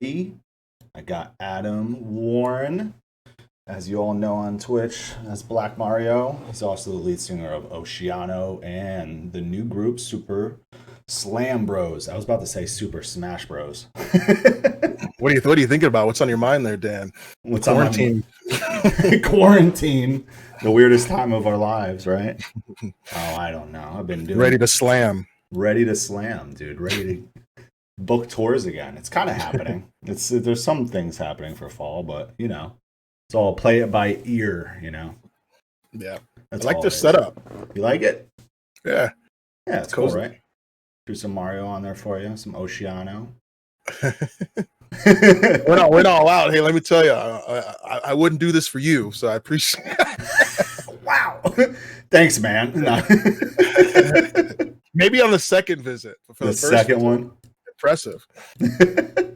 I got Adam Warren, as you all know on Twitch, as BlaqMario. He's also the lead singer of Oceano and the new group Super Slam Bros. I was about to say Super Smash Bros. What are you thinking about? What's on your mind there, Dan? What's Quarantine. on my quarantine? The weirdest time of our lives, right? Oh, I don't know. I've been doing Ready to slam. ready to slam, dude. Ready to book tours again. It's kind of happening. There's some things happening for fall, but it's all play it by ear. Yeah. That's I like all this it is. setup. You like it? Yeah. Yeah, it's cool, Cozy. right? Do some Mario on there for you, some Oceano. We're not all out. Hey, let me tell you, I wouldn't do this for you, so I appreciate Wow. Thanks, man. No. Maybe on the second visit. But for The the first second visit, one. impressive.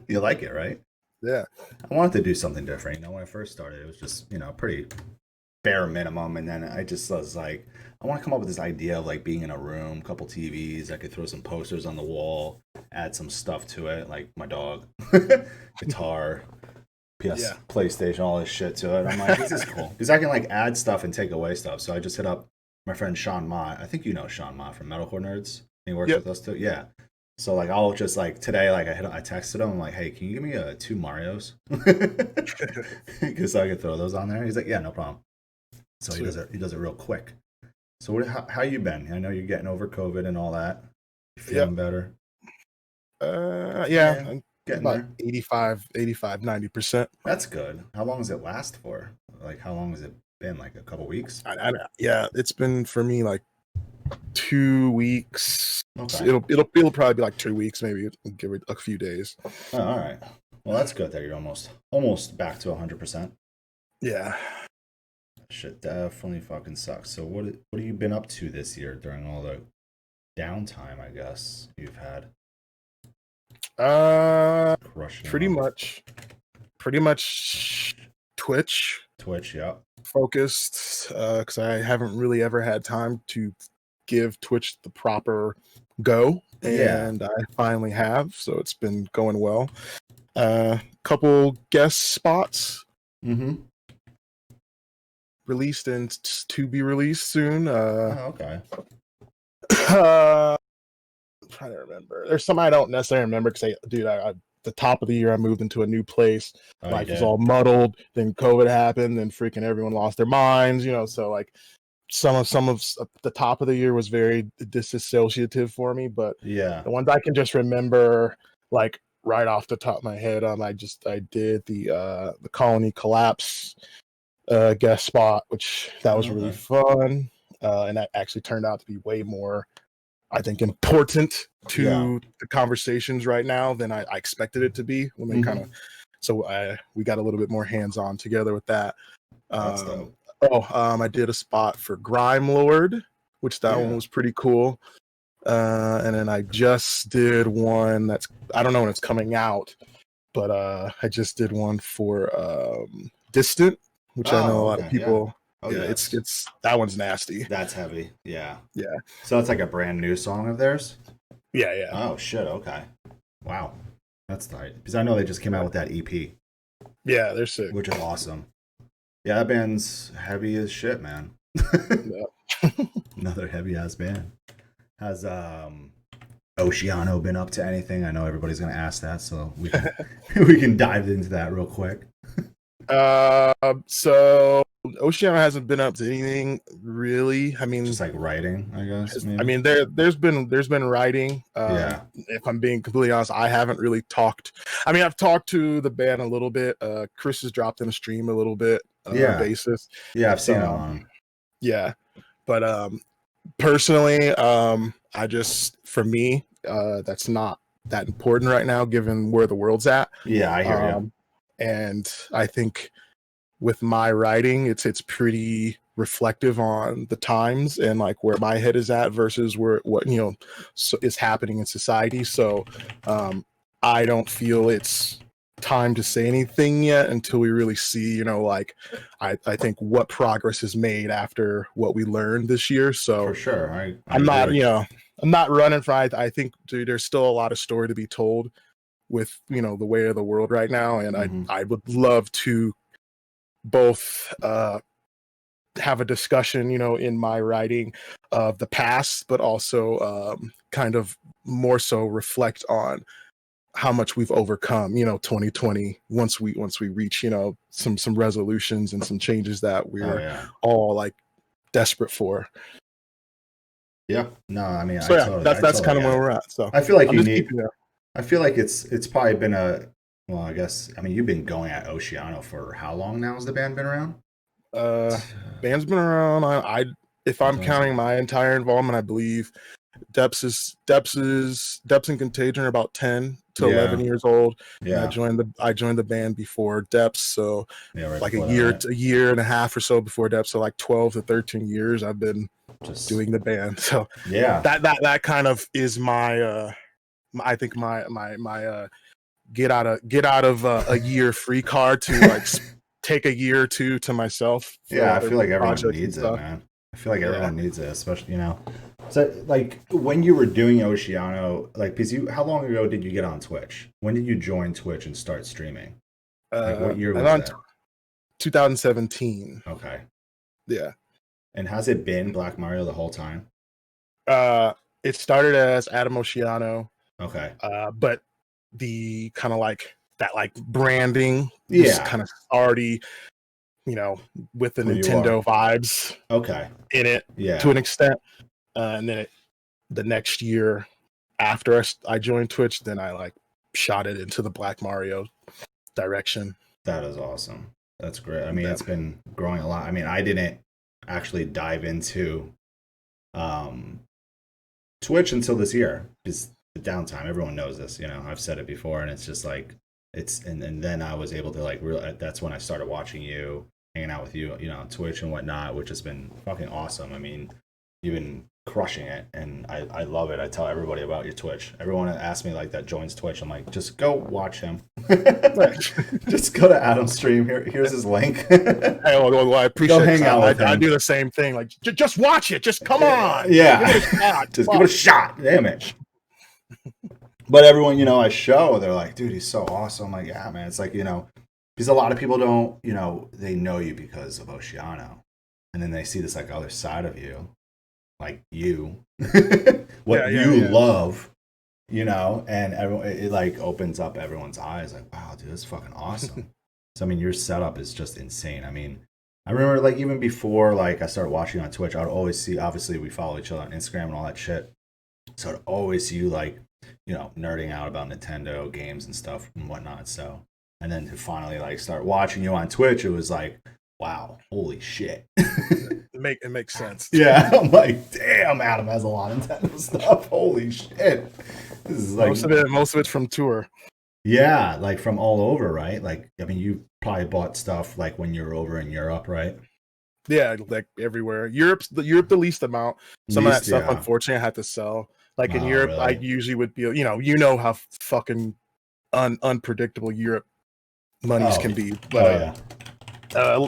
You like it, right? Yeah. I wanted to do something different. When I first started, it was just, pretty bare minimum. And then I just was like, I want to come up with this idea of like being in a room, couple TVs. I could throw some posters on the wall, add some stuff to it, like my dog, guitar, PS, PlayStation, all this shit to it. I'm like, this is cool because I can like add stuff and take away stuff. So I just hit up my friend Sean Mott. I think you know Sean Mott from Metalcore Nerds. He works with us too. Yeah. So like I'll just like today, like I texted him, I'm like, hey, can you give me 2 Marios? Because I could throw those on there. He's like, yeah, no problem. So he does it real quick. So how you been? I know you're getting over COVID and all that. You feeling better? Yeah. I'm getting about there. 90%. That's good. How long does it last for? Like how long has it been? Like a couple weeks? Yeah, it's been for me like 2 weeks. Okay. It'll probably be like 2 weeks, maybe give it a few days. Oh, all right. Well, that's good that you're almost back to 100%. Yeah. Shit definitely fucking sucks. So what have you been up to this year during all the downtime, I guess, you've had? Pretty much Twitch. Yeah. Focused, because I haven't really ever had time to give Twitch the proper go, and I finally have, so it's been going well. Couple guest spots. Released and to be released soon. Okay. I'm trying to remember. There's some I don't necessarily remember because the top of the year I moved into a new place. Life was all muddled. Then COVID happened. Then freaking everyone lost their minds. So like some of the top of the year was very disassociative for me. But the ones I can just remember, like right off the top of my head, I did the Colony Collapse guest spot, which that was really fun, and that actually turned out to be way more, I think, important to the conversations right now than I expected it to be when they kind of. So we got a little bit more hands-on together with that. That's dope. I did a spot for Grime Lord, which that one was pretty cool. And then I just did one that's, I don't know when it's coming out, but I just did one for Distant, which I know a lot of people. It's that one's nasty. That's heavy. Yeah. Yeah. So it's like a brand new song of theirs? Yeah. Oh shit, okay. Wow. That's tight. Because I know they just came out with that EP. Yeah, they're sick. Which is awesome. Yeah, that band's heavy as shit, man. Another heavy ass band. Has Oceano been up to anything? I know everybody's gonna ask that, so we can dive into that real quick. So Oceano hasn't been up to anything really. I mean, just like writing, I guess. Maybe. I mean, there's been writing. If I'm being completely honest, I haven't really talked. I mean, I've talked to the band a little bit. Chris has dropped in a stream a little bit. Basis. Yeah, I've seen it on. Yeah, but personally, I just, for me, that's not that important right now, given where the world's at. Yeah, I hear you. And I think with my writing, it's pretty reflective on the times and like where my head is at versus what is happening in society. So I don't feel it's time to say anything yet until we really see, like I think what progress is made after what we learned this year. So for sure, I'm not running for. I think, dude, there's still a lot of story to be told with the way of the world right now, and Mhm. I would love to both have a discussion, in my writing of the past, but also kind of more so reflect on how much we've overcome, 2020, once we reach, some resolutions and some changes that Oh we're yeah. all like desperate for. Yeah. No, I mean, So yeah, I that's totally kind of get where it. we're at. So I feel like I'm you just need. keeping it. I feel like it's probably been a. Well, I guess I mean you've been going at Oceano for how long now? Has the band been around? Uh, band's been around. I if I'm counting 2007. my entire involvement, I believe Depths and Contagion are about 10 to 11 Yeah. years old, and Yeah. I joined the band before Depths, so Yeah. Right like before that, right? a year and a half or so before Depths, so like 12 to 13 years I've been Just doing the band. So yeah. that kind of is I think my get out of a year free card to like take a year or two to myself for Yeah, I other feel like everyone projects and needs it, stuff. man. I feel like Yeah. everyone needs it, especially So, like, when you were doing Oceano, like, because how long ago did you get on Twitch? When did you join Twitch and start streaming? Like, what year I'm was on that? 2017. Okay. Yeah. And has it been BlaqMario the whole time? Uh, it started as Adam Oceano, Okay. but the kind of like that like branding was Yeah. kind of already, with the Who you are. Nintendo vibes Okay. in it to Yeah. an extent. And then the next year after I joined Twitch, then I like shot it into the BlaqMario direction. That is awesome. That's great. I mean, Yeah. it's been growing a lot. I mean, I didn't actually dive into um Twitch until this year because the downtime. Everyone knows this. I've said it before, and it's just like and then I was able to like real. That's when I started watching you, hanging out with you, on Twitch and whatnot, which has been fucking awesome. I mean, you've been crushing it, and I love it. I tell everybody about your Twitch. Everyone that asks me like that joins Twitch. I'm like, just go watch him. Just go to Adam's stream. Here's his link. Hey, well, I Go appreciate hang it. out with I him. do the same thing. Like, just watch it. Just come on. Yeah. Give it a shot. Just give it a shot. Damn it. But everyone, I show, they're like, dude, he's so awesome. I'm like, yeah, man. It's like, because a lot of people don't, they know you because of Oceano. And then they see this like other side of you, like you, what you love, and everyone, it like opens up everyone's eyes like, wow, dude, that's fucking awesome. So, I mean, your setup is just insane. I mean, I remember like even before like I started watching on Twitch, I would always see, obviously we follow each other on Instagram and all that shit. So I'd always see you like, nerding out about Nintendo games and stuff and whatnot. So, and then to finally like start watching you on Twitch, it was like, wow, holy shit. It makes sense. Yeah, I'm like, damn, Adam has a lot of Nintendo stuff. Holy shit. This is like Most of it's from tour. yeah, like from all over, right? Like, I mean, you probably bought stuff like when you were over in Europe, right? Yeah, like everywhere. Europe the least amount. Some of that stuff, Yeah. unfortunately, I had to sell. Like in Oh, Europe, I really? usually would be, how fucking unpredictable Europe monies Oh, can be. oh But yeah.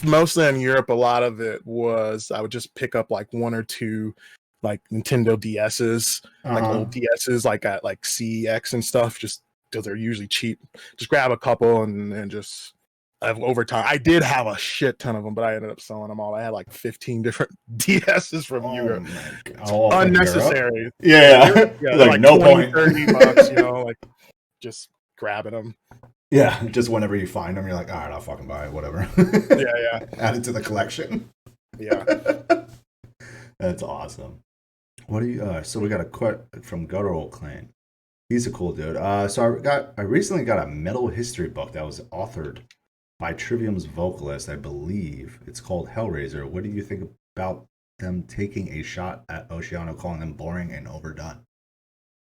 mostly in Europe, a lot of it was I would just pick up like one or two like Nintendo DSs, like Uh-huh. old DSs, like at like CX and stuff, just because they're usually cheap. Just grab a couple and just over time. I did have a shit ton of them, but I ended up selling them all. I had like 15 different DSs from Oh Europe. my god. It's Oh, from Europe? unnecessary. Yeah. Yeah, they're Like like no 20, point. $30, like just grabbing them. Yeah, just whenever you find them, you're like, all right, I'll fucking buy it, whatever. Yeah. Add it to the collection. Yeah. That's awesome. What do you? So we got a quote from Guttural Clan. He's a cool dude. So I recently got a metal history book that was authored by Trivium's vocalist, I believe. It's called Hellraiser. What do you think about them taking a shot at Oceano, calling them boring and overdone?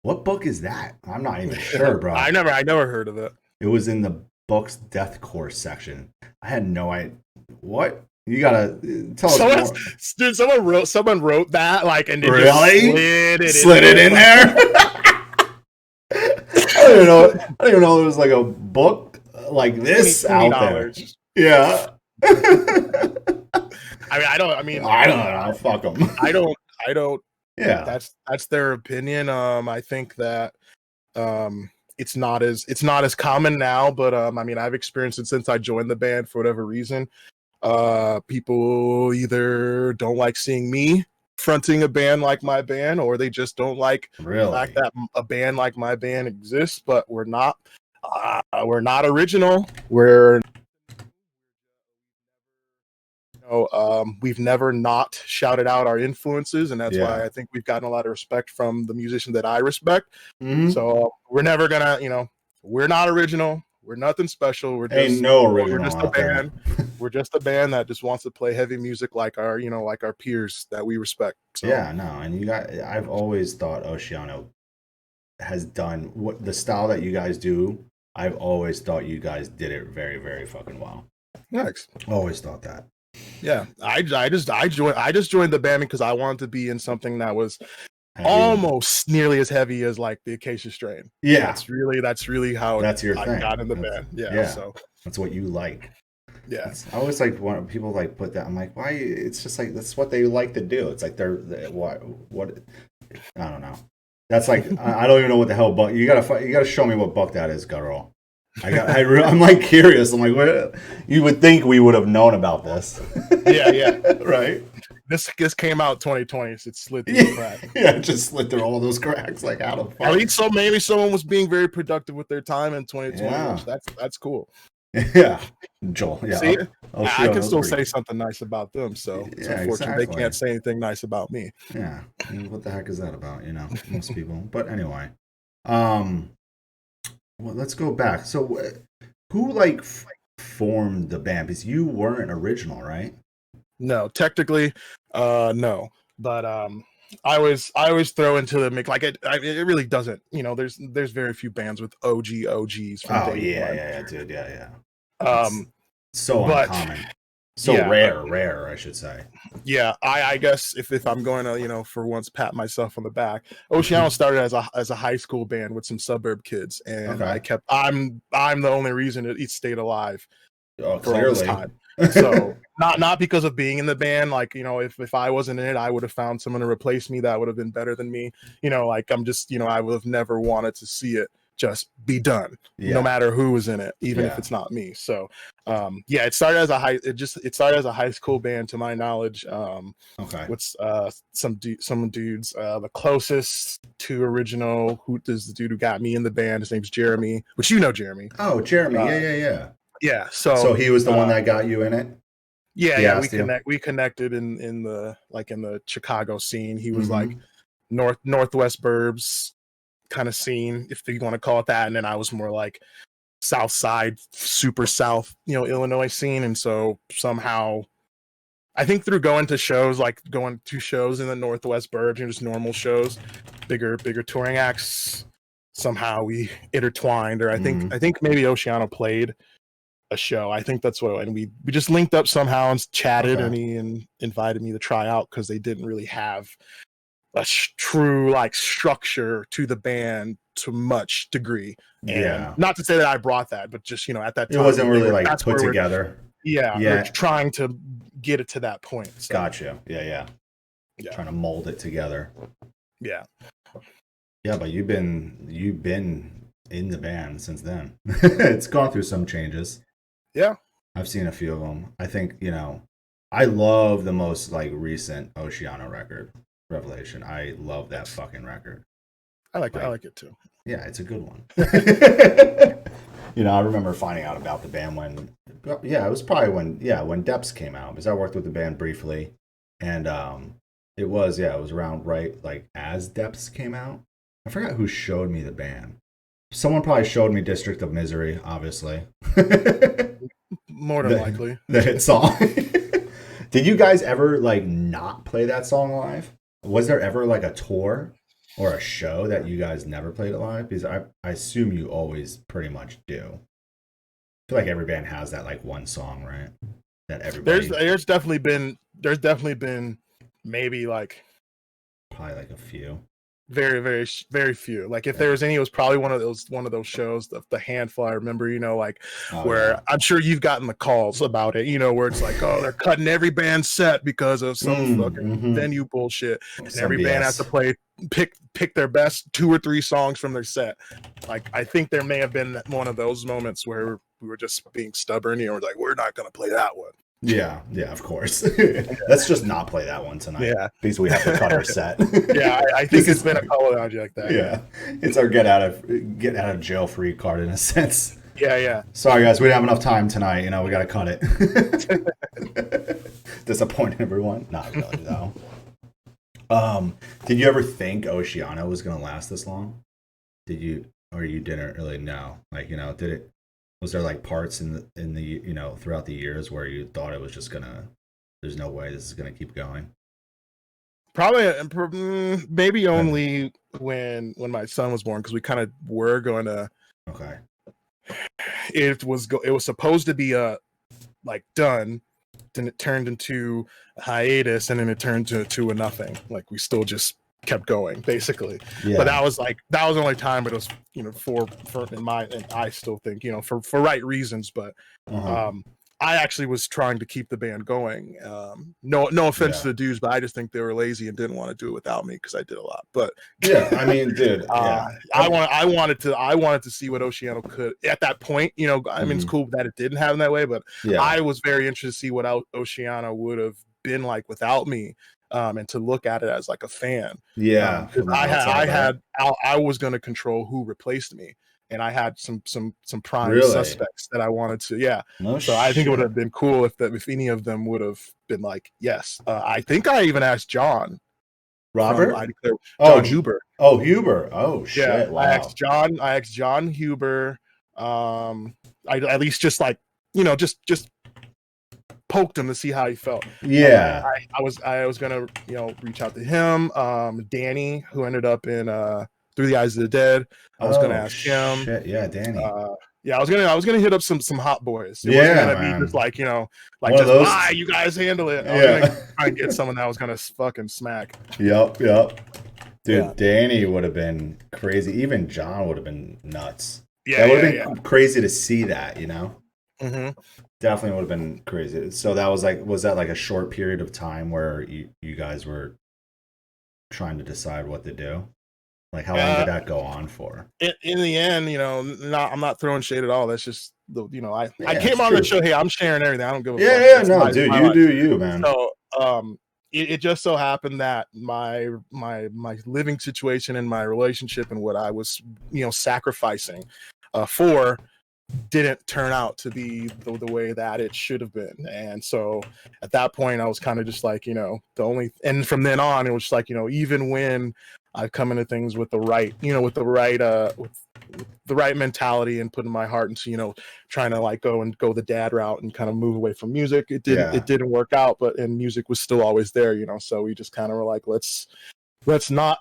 What book is that? I'm not even sure, bro. I never heard of it. It was in the book's Deathcore section. I had no idea. What? You gotta tell us more. Dude, someone wrote that like and then Really? just Slid it in there? I don't even know. I don't even know there was like a book like this out there. Yeah. I don't know. Fuck them. I don't. Yeah. That's their opinion. I think that it's not as common now, but I mean, I've experienced it since I joined the band for whatever reason. People either don't like seeing me fronting a band like my band, or they just don't like the fact that a band like my band exists. But we're not original. We've never not shouted out our influences, and that's why I think we've gotten a lot of respect from the musicians that I respect. So we're never gonna, we're not original. We're nothing special. We're just We're just a band. We're just a band that just wants to play heavy music like our peers that we respect. So. Yeah, no, and I've always thought Oceano has done what the style that you guys do. I've always thought you guys did it very, very fucking well. Thanks. Always thought that. Yeah, I just joined the band because I wanted to be in something that was almost nearly as heavy as like the Acacia Strain. Yeah, that's really how that's your thing. Got in the band. Yeah, so that's what you like. Yeah, I always like when people like put that. I'm like, why? It's just like that's what they like to do. It's like they're what I don't know. That's like I don't even know what the hell buck. You gotta show me what buck that is, girl. I'm like curious. I'm like, what? You would think we would have known about this. Yeah, right. This came out 2020, so it slid through the crack. Yeah, it just slid through all those cracks. Like out of. At least so maybe someone was being very productive with their time in 2020. Yeah. That's cool. Yeah, Joel. Yeah, see, I can still say something nice about them. So it's unfortunate they can't say anything nice about me. Yeah, what the heck is that about? Most people. But anyway, well, let's go back. So, who formed the band? Because you weren't original, right? No, technically, no. But I always throw into the mix. Like it really doesn't. There's very few bands with OGs. From day one. Yeah, dude, yeah. So uncommon. So rare, I should say. Yeah, I guess if I'm going to, for once pat myself on the back, Oceano started as a high school band with some suburb kids, and I'm the only reason it stayed alive for all this time. So not because of being in the band, like, if I wasn't in it, I would have found someone to replace me that would have been better than me. I'm just, I would have never wanted to see it just be done, no matter who was in it, even if it's not me. So it started as a high school band to my knowledge. With some dudes. The closest to original who is the dude who got me in the band. His name's Jeremy, which Jeremy. Oh, Jeremy. Yeah. So he was the one that got you in it. Yeah. We connected in the Chicago scene. He was like Northwest Burbs kind of scene, if you want to call it that, and then I was more like South Side, super South, Illinois scene. And so somehow, I think through going to shows in the Northwest Burbs, just normal shows, bigger touring acts, somehow we intertwined. Or I think maybe Oceano played a show. I think that's what, and we just linked up somehow and chatted, and he invited me to try out because they didn't really have a true structure to the band to much degree. And not to say that I brought that, but just at that time it wasn't really put together. We're trying to get it to that point. So. Gotcha. Yeah. Trying to mold it together. Yeah, but you've been in the band since then. It's gone through some changes. Yeah, I've seen a few of them. I think I love the most recent Oceano record, Revelation. I love that fucking record. I like it too. Yeah, it's a good one. I remember finding out about the band when it was probably when Depths came out, because I worked with the band briefly, and it was around as Depths came out. I forgot who showed me the band. Someone probably showed me District of Misery, obviously. More than likely. The hit song. Did you guys ever not play that song live? Was there ever a tour or a show that you guys never played it live? Because I assume you always pretty much do. I feel like every band has that one song, right? That everybody. There's definitely been maybe probably a few. Very, very, very few. If there was any, it was probably one of those shows, the handful. I remember, where I'm sure you've gotten the calls about it, where it's they're cutting every band set because of some fucking venue bullshit, and every band has to play pick their best 2 or 3 songs from their set. Like I think there may have been one of those moments where we were just being stubborn, we're like, we're not gonna play that one. Yeah, of course. Let's just not play that one tonight. Yeah, because we have to cut our set. Yeah, I think it's been a couple of like that. Yeah, it's our get out of jail free card in a sense. Yeah. Sorry guys, we didn't have enough time tonight. We got to cut it. Disappointing everyone. Not really though. Did you ever think Oceano was gonna last this long? Did you, or you didn't really know? Like, did it? Was there like parts in the throughout the years where you thought it was just gonna? There's no way this is gonna keep going. Probably, maybe only when my son was born, because we kind of were going to. Okay. It was supposed to be like done, then it turned into a hiatus, and then it turned to a nothing. Like we still just kept going, basically. Yeah. But that was the only time. But it was for and I still think for right reasons. But I actually was trying to keep the band going. No offense to the dudes, but I just think they were lazy and didn't want to do it without me, because I did a lot. But yeah, I mean, dude, yeah. I wanted to see what Oceano could at that point. I mean, it's cool that it didn't happen that way, but I was very interested to see what Oceano would have been like without me, and to look at it as like a fan. Yeah, because I was going to control who replaced me. And I had some prime suspects that I wanted to, I think it would have been cool if any of them would have been like, yes. I think I even asked John. Robert? John Huber. Oh, Huber. Oh, shit. Yeah, wow. I asked John Huber. I at least just just poked him to see how he felt. Yeah. I was gonna reach out to him. Danny, who ended up in Through the Eyes of the Dead. I was gonna ask him. Shit. Yeah, Danny. I was gonna hit up some hot boys. It wasn't gonna be just like just those... you guys handle it. I was gonna try and get someone that was gonna fucking smack. Yep. Dude, Danny would have been crazy. Even John would have been nuts. Yeah, that would have been crazy to see that. Mm-hmm. Definitely would have been crazy. So that was that like a short period of time where you guys were trying to decide what to do? Like, how long did that go on for? In the end, I'm not throwing shade at all. That's just I came on the show. Hey, I'm sharing everything. I don't give a fuck. No, dude, you do you, man. So, it just so happened that my living situation and my relationship and what I was, sacrificing for didn't turn out to be the way that it should have been. And so at that point I was kind of just like, and from then on it was just like, even when I come into things with the right, with the right mentality and putting my heart into, trying to go the dad route and kind of move away from music. It didn't work out, and music was still always there, so we just kind of were like, let's not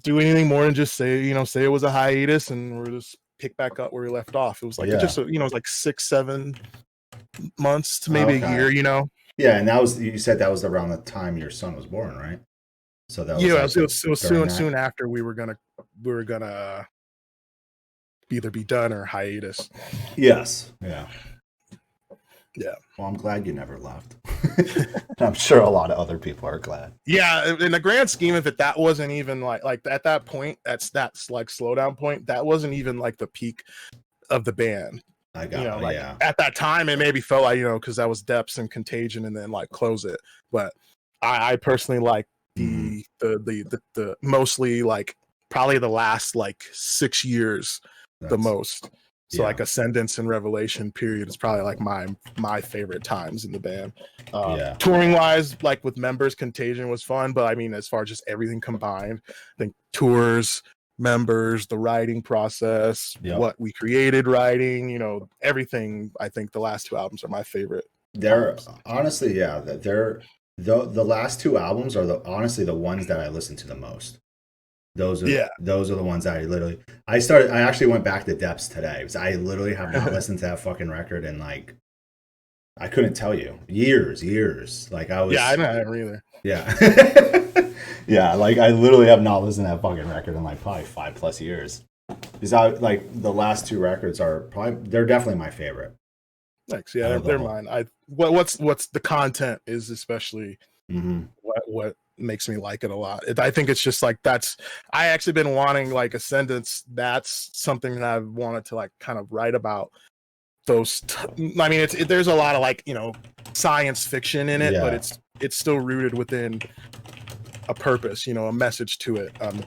do anything more than just say it was a hiatus, and we're just pick back up where we left off. It was like it just it was like 6-7 months to maybe a year, Yeah, and that was, you said that was around the time your son was born, right? So that was it was soon after we were gonna either be done or hiatus. Yes. Yeah. Well, I'm glad you never left. I'm sure a lot of other people are glad. Yeah, in the grand scheme of it, that wasn't even like at that point, that's like slowdown point. That wasn't even like the peak of the band. I got at that time it maybe felt like because that was Depths and Contagion and then like Close It. But I personally like the mostly like probably the last like 6 years the most. So like Ascendance and Revelation period is probably like my favorite times in the band. Touring wise, like with members, Contagion was fun, but I mean, as far as just everything combined, I think tours, members, the writing process, what we created writing, everything. I think the last 2 albums are my favorite. They're honestly, they're the last 2 albums are honestly the ones that I listen to the most. Those are the ones that I actually went back to Depths today because I literally have not listened to that fucking record in like, I couldn't tell you, years. Like I was. Yeah, I don't ever either. Yeah. Like I literally have not listened to that fucking record in like probably 5+ years. Because I like the last 2 records they're definitely my favorite. Thanks. Yeah, they're mine. What's the content is especially makes me like it a lot. I think it's just like I actually been wanting like Ascendance. That's something that I've wanted to like kind of write about. I mean, there's a lot of like, you know, science fiction in it, but it's still rooted within a purpose, you know, a message to it, and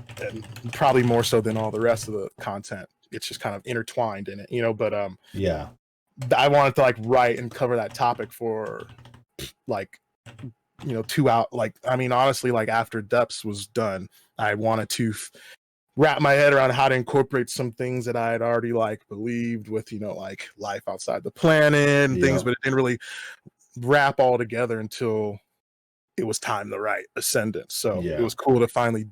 probably more so than all the rest of the content. It's just kind of intertwined in it, you know. But I wanted to like write and cover that topic for like, you know, 2 out. Like, I mean, honestly, like after Depths was done, I wanted to wrap my head around how to incorporate some things that I had already like believed with, you know, like life outside the planet and things, but it didn't really wrap all together until it was time to write Ascendance. So it was cool to finally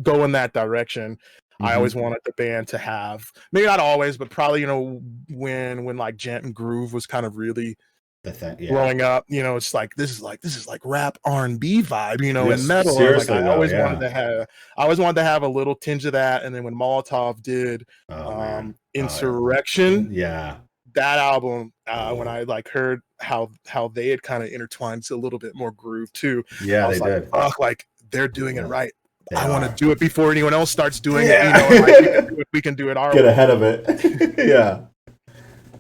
go in that direction. I always wanted the band to have, maybe not always, but probably, you know, when like Gent and Groove was kind of really growing up, you know, it's like this is like rap R&B vibe, you know, and metal. I always wanted to have a little tinge of that. And then when Molotov did Insurrection, that album, when I like heard how they had kind of intertwined a little bit more groove too, I was like, fuck, like they're doing it right. I want to do it before anyone else starts doing it, you know, and like we can do it our way. Get ahead of it.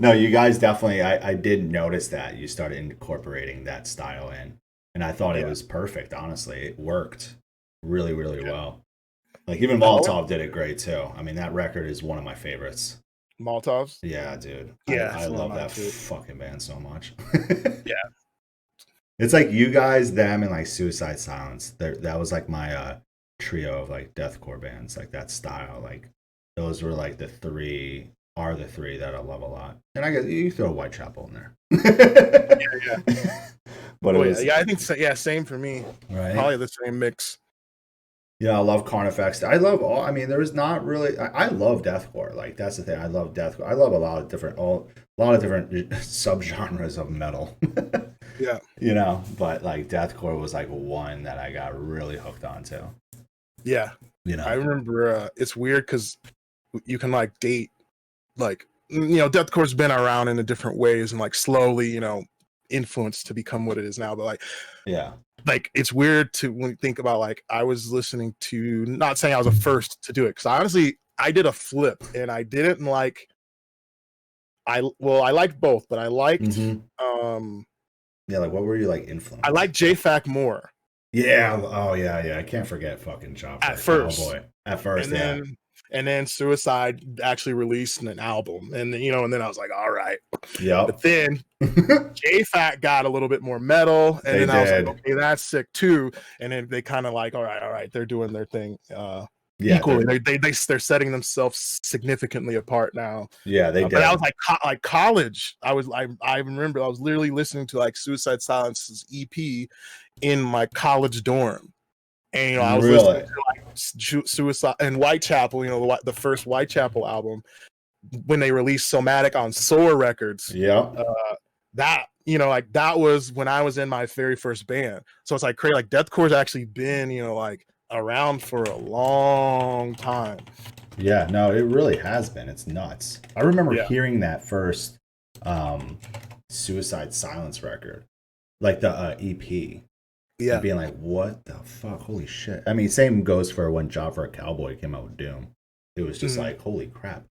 No, you guys definitely, I did notice that you started incorporating that style in, and I thought it was perfect. Honestly, it worked really, really well. Like even Molotov did it great too. I mean, that record is one of my favorites. Molotovs? Yeah, dude. Yeah, I love that fucking band so much. Yeah. It's like you guys, them, and like Suicide Silence. That was like my trio of like deathcore bands, like that style. Like those were like the three that I love a lot. And I guess you throw Whitechapel in there. But I think so. Yeah, same for me. Right. Probably the same mix. Yeah, I love Carnifex. I love all. I mean, there's not really. I love deathcore. Like that's the thing. I love deathcore. I love a lot of different subgenres of metal. Yeah. You know, but like deathcore was like one that I got really hooked onto. Yeah. You know, I remember it's weird because you can like date, like, you know, deathcore's been around in a different ways and like slowly, you know, influenced to become what it is now. But like it's weird to when you think about like I was listening to, not saying I was the first to do it, because honestly I did a flip and I didn't like. I liked both, but I liked like what were you like influenced? I liked J-Fac more. Yeah. Oh yeah. I can't forget fucking Chopper. At first. Cowboy. At first, and then Suicide actually released an album, and then, you know, and then I was like, all right. Yeah. But then J-Fac got a little bit more metal, and then I was like, okay, that's sick too. And then they kind of like, all right, they're doing their thing equally. They're setting themselves significantly apart now. Yeah, they did. But I was like college. I remember I was literally listening to like Suicide Silence's EP in my college dorm. And, you know, I was listening to like Suicide and Whitechapel, you know, the first Whitechapel album when they released Somatic on Soar Records. Yeah. That, you know, like that was when I was in my very first band. So it's like crazy. Like deathcore's actually been, you know, like around for a long time. Yeah, no, it really has been. It's nuts. I remember hearing that first Suicide Silence record, like the EP. Yeah. And being like, what the fuck? Holy shit. I mean, same goes for when Job for a Cowboy came out with Doom. It was just like, holy crap.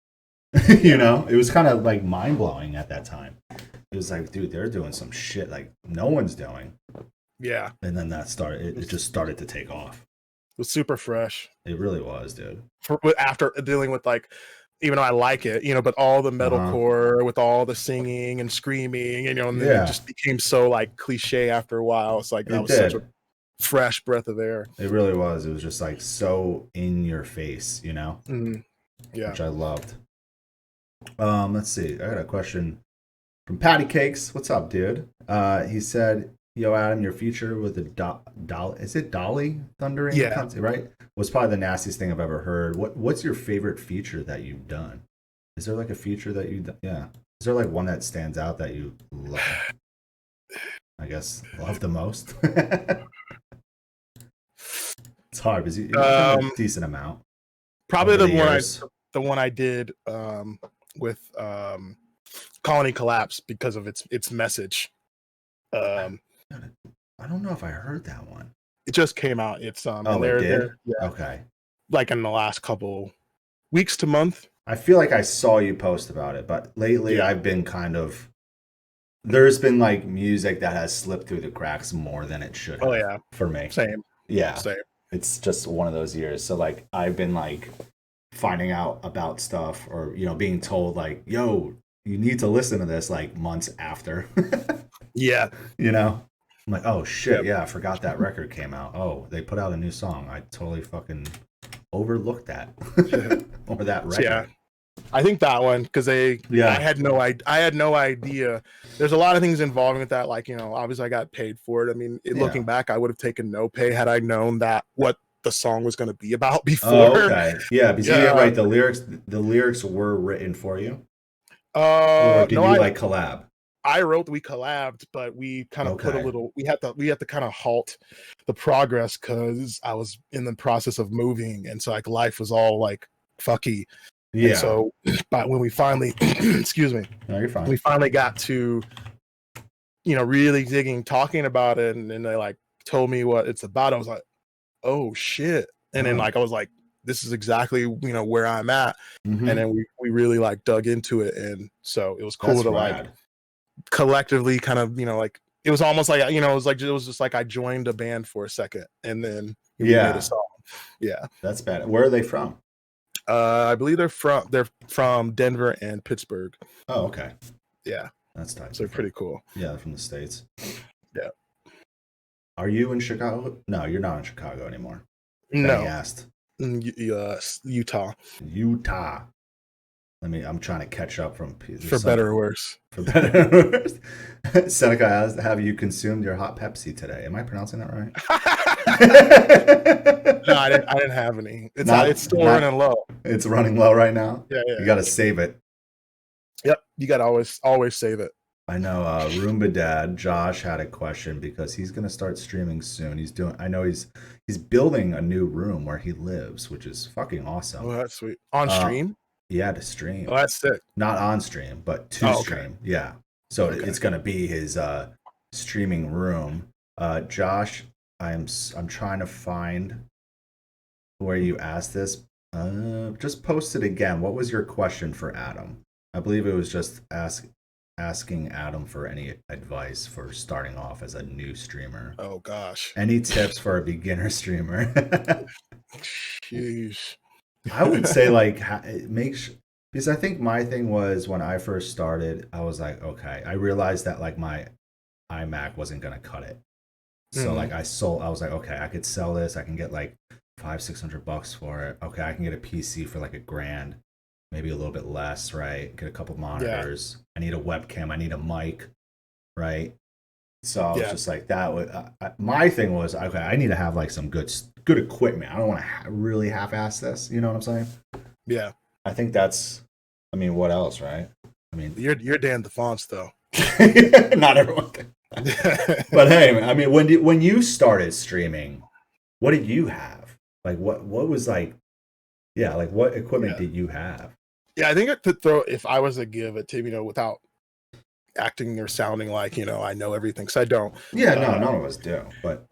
You know? It was kind of like mind blowing at that time. It was like, dude, they're doing some shit like no one's doing. Yeah. And then that started, it just started to take off. It was super fresh. It really was, dude. After dealing with like, even though I like it, you know, but all the metalcore with all the singing and screaming, you know, and then it just became so like cliche after a while. It's like that was such a fresh breath of air. It really was. It was just like so in your face, you know? Yeah. Which I loved. Let's see. I got a question from Patty Cakes. What's up, dude? He said, yo, Adam, your feature with the is it Dolly Thundering? Yeah. Right? Was probably the nastiest thing I've ever heard. What's your favorite feature that you've done? Is there like a feature that you Is there like one that stands out that you love? I guess love the most? It's hard because you have a decent amount. Probably the one I did with Colony Collapse because of its message. I don't know if I heard that one. It just came out. It's Oh, and it did? they're yeah, Okay. like in the last couple weeks to month. I feel like I saw you post about it, but lately Yeah. I've been kind of there's been like music that has slipped through the cracks more than it should Oh have yeah. for me. Same. Yeah. Same. It's just one of those years. So like I've been like finding out about stuff or being told like, "Yo, you need to listen to this," like months after. Yeah. you know? I'm like, "Oh shit, Yep. yeah, I forgot that record came out. Oh, they put out a new song. I totally fucking overlooked that." or that So, yeah. record. I think that one because Yeah. I had no idea. There's a lot of things involving with that. Like, obviously I got paid for it. I mean, looking back, I would have taken no pay had I known that what the song was going to be about before. Oh, okay. Yeah, because you didn't write the lyrics. The lyrics were written for you. Or did No, you like collab? we collabed, but we kind of put a Okay. little. We had to kind of halt the progress because I was in the process of moving, and so like life was all like fucky. Yeah. And so, but when we finally, excuse me, No, you're fine. we finally got to, really talking about it, and they like told me what it's about. I was like, oh shit. And then like I was like, this is exactly where I'm at. Mhm. And then we really like dug into it, and so it was cool That's to rad. like collectively kind of like it was almost like it was just like I joined a band for a second, and then we made a song. Yeah, That's bad. Where are they from? I believe they're from Denver and Pittsburgh. Oh, okay. Yeah, That's tight. so pretty cool. Yeah, they're from the States. Yeah. Are you in Chicago? No, you're not in Chicago anymore. No. I asked. Utah. Utah. I'm trying to catch up from For better or worse. For better or worse. Seneca asked, "Have you consumed your hot Pepsi today?" Am I pronouncing that right? No, I didn't have any. It's still running low. It's running low right now. Yeah. You got to save it. Yep, you got to always save it. I know Roomba Dad Josh had a question because he's gonna start streaming soon. He's building a new room where he lives, which is fucking awesome. Oh, that's sweet. On stream? Yeah, to stream. Oh, that's sick. Not on stream, but to stream. Yeah. So it's gonna be his streaming room. Josh, I'm trying to find where you asked this. Just post it again. What was your question for Adam? I believe it was just asking Adam for any advice for starting off as a new streamer. Oh gosh. Any tips for a beginner streamer? Jeez. I would say like because I think my thing was when I first started, I was like, okay, I realized that like my iMac wasn't gonna cut it. So like I was like, okay, I could sell this. I can get like $500-600 for it. Okay, I can get a PC for like $1,000. Maybe a little bit less, right? Get a couple monitors. Yeah. I need a webcam. I need a mic, right? So I was just like that. My thing was, okay, I need to have like some good equipment. I don't want to really half-ass this. You know what I'm saying? Yeah. I think that's. I mean, what else, right? I mean, you're Dan DeFonce though. Not everyone can. But hey, I mean, when you started streaming, what did you have? Like, what was like? Yeah, like what equipment did you have? Yeah, I think I could throw if I was to give a tip, without acting or sounding like I know everything, because I don't. Yeah, no, none of us do. But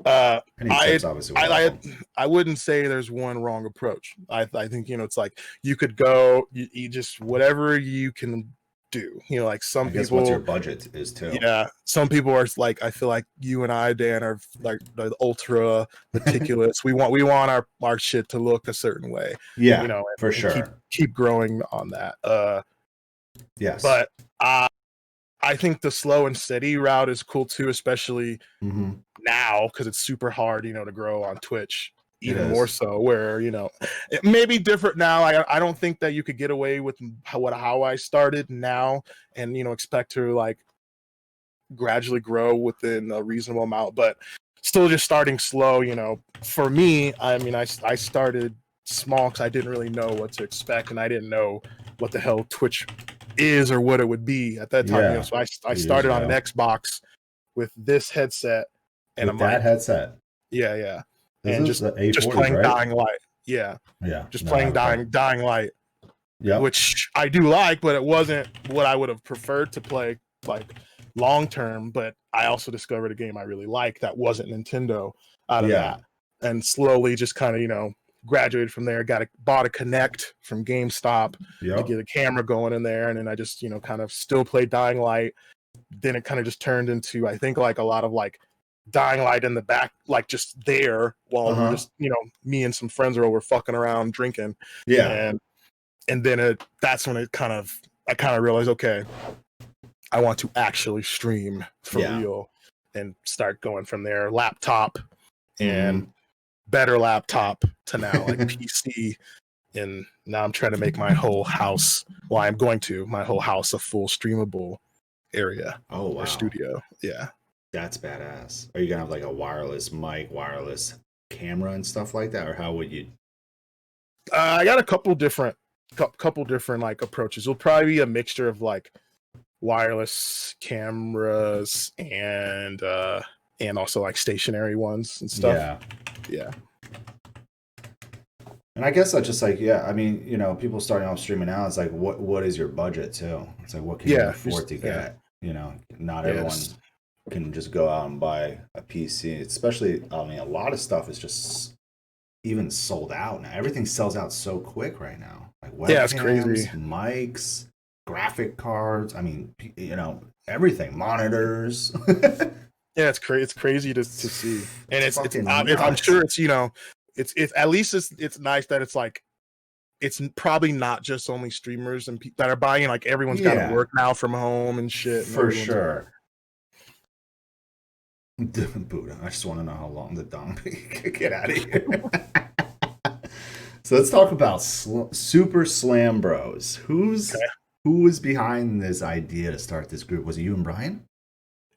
any tips obviously. I wouldn't say there's one wrong approach. I think it's like you could go, you just whatever you can do. Like some people. What's your budget is too. Yeah, some people are like, I feel like you and I, Dan, are like the ultra meticulous. we want our shit to look a certain way. Yeah, for sure. Keep growing on that. Yes, but I think the slow and steady route is cool too, especially now because it's super hard, to grow on Twitch. Even more so, where it may be different now. I don't think that you could get away with how I started now, and expect to like gradually grow within a reasonable amount, but still just starting slow. For me, I mean, I started small because I didn't really know what to expect, and I didn't know what the hell Twitch is or what it would be at that time. So I started on an Xbox with this headset and with that headset. Yeah. This and is just playing right? Dying Light. Yeah. Just playing Dying Light. Yeah. Which I do like, but it wasn't what I would have preferred to play like long term, but I also discovered a game I really liked that wasn't Nintendo out of that, and slowly just kind of graduated from there. Bought a Kinect from GameStop to get a camera going in there, and then I just kind of still played Dying Light. Then it kind of just turned into, I think, like a lot of like Dying Light in the back, like just there while we're just me and some friends are over fucking around drinking. And then that's when I kind of realized, okay, I want to actually stream for real, and start going from there. Laptop and better laptop to now like PC, and now I'm trying to make my whole house. Well, I'm going to my whole house a full streamable area. Oh wow, or studio. Yeah, that's badass. Are you gonna have like a wireless mic, wireless camera, and stuff like that, or how would you? I got a couple different like approaches. It'll probably be a mixture of like wireless cameras and also like stationary ones and stuff. Yeah. And I guess that's just like, I mean, people starting off streaming now, it's like, what is your budget too? It's like, what can you afford to get? Not everyone can just go out and buy a PC. Especially, I mean, a lot of stuff is just even sold out now. Everything sells out so quick right now. Like webcams, it's crazy. Mics, graphic cards. I mean, everything, monitors. It's crazy to see, and I'm sure it's at least it's nice that it's like it's probably not just only streamers and that are buying. Like everyone's got to work now from home and shit. For sure. Buddha, I just want to know how long the dong get out of here. So let's talk about Super Slam Bros. Who was behind this idea to start this group? Was it you and Brian?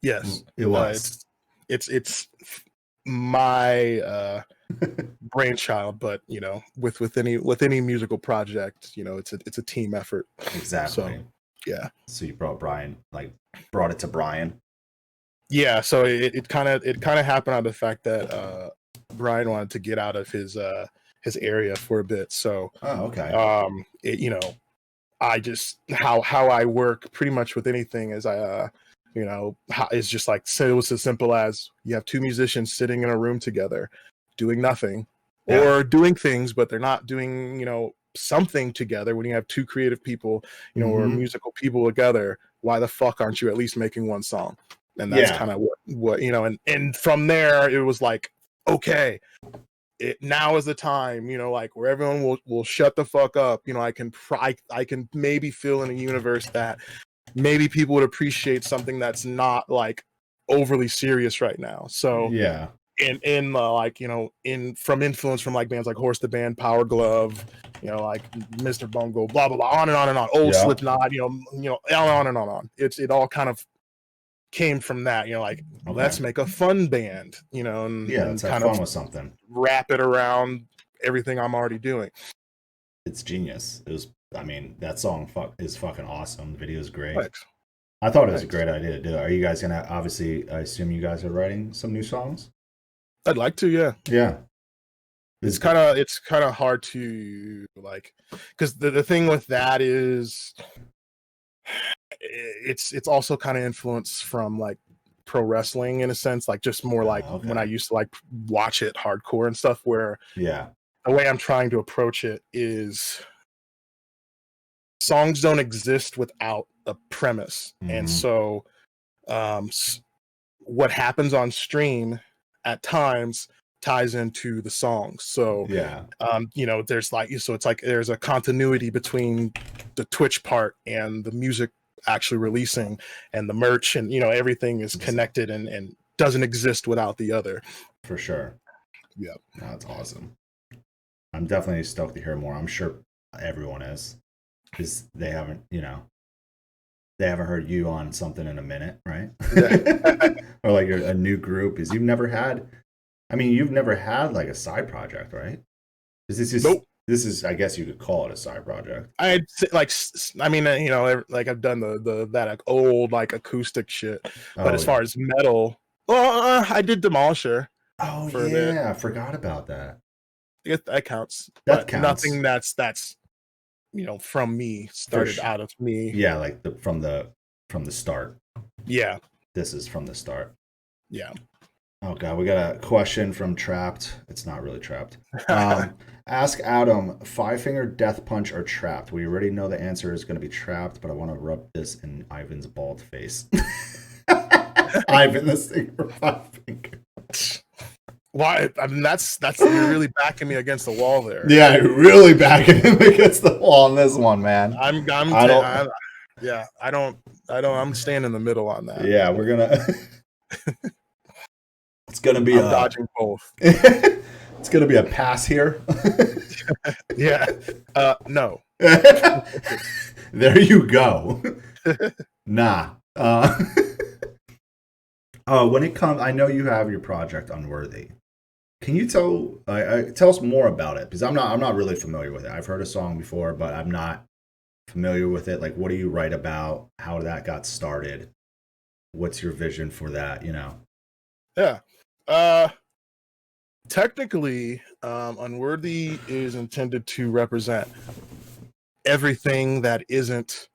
Yes, it was. It's my brainchild, but with any musical project, it's a team effort. Exactly. So, so you brought it to Brian. Yeah, so it kind of happened out of the fact that Brian wanted to get out of his area for a bit. So I just how I work pretty much with anything is it's just like, so it was as simple as you have two musicians sitting in a room together doing nothing or doing things, but they're not doing something together. When you have two creative people or musical people together, why the fuck aren't you at least making one song? And that's kind of what and from there it was like, okay, now is the time, like where everyone will shut the fuck up. I can maybe feel in a universe that maybe people would appreciate something that's not like overly serious right now. So from influence from like bands like Horse the Band, Power Glove, like Mr. Bungle, blah blah blah, on and on and on. Old Slipknot, on and on. It all kind of came from that, let's make a fun band, and let's have fun with something, wrap it around everything I'm already doing. It's genius. That song is fucking awesome. The video is great. Thanks. I thought it was a great idea to do. Are you guys gonna, obviously, I assume you guys are writing some new songs? I'd like to, yeah. It's kind of hard to like, because the thing with that is it's also kind of influenced from like pro wrestling in a sense, like just more like when I used to like watch it hardcore and stuff, where the way I'm trying to approach it is songs don't exist without a premise. And so what happens on stream at times ties into the songs. So there's like, so it's like there's a continuity between the Twitch part and the music actually releasing and the merch, and everything is connected and doesn't exist without the other. For sure. That's awesome. I'm definitely stoked to hear more. I'm sure everyone is, because they haven't heard you on something in a minute, right? Or like a new group. Is you've never had like a side project, right? Is this just nope. This is, I guess you could call it a side project. I've done that like old like acoustic shit, but as far as metal, I did Demolisher. Oh yeah, I forgot about that. That counts. That counts. Nothing that's from me, started out of me. Yeah, like from the start. Yeah. this is from the start. Yeah. Oh god, we got a question from Trapped. It's not really Trapped. Ask Adam, Five Finger Death Punch or Trapped? We already know the answer is going to be Trapped, but I want to rub this in Ivan's bald face. Ivan, the singer, Five Finger. Why? I mean, that's you're really backing me against the wall there. Yeah, you're really backing him against the wall on this one, man. I'm staying in the middle on that. Yeah, we're gonna. It's gonna be. I'm dodging both. It's gonna be a pass here. Yeah. No. There you go. Nah. When it comes, I know you have your project Unworthy. Can you tell us more about it? Because I'm not really familiar with it. I've heard a song before, but I'm not familiar with it. Like, what do you write about? How that got started? What's your vision for that? You know? Yeah. Technically, Unworthy is intended to represent everything that isn't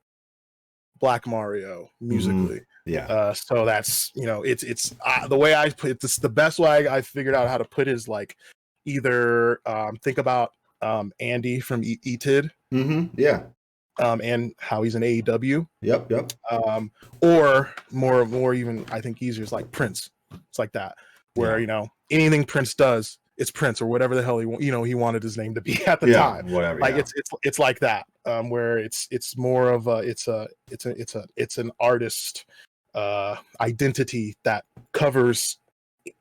BlaqMario musically. Yeah. So that's, it's the way I put it. This, the best way I figured out how to put it is like either think about Andy from ETID. Yeah. And how he's in AEW. Yep. Or more even, I think easier is like Prince. It's like that, where anything Prince does, it's Prince or whatever the hell he wanted his name to be at the time. Whatever. Like it's like that, where it's more of it's an artist identity that covers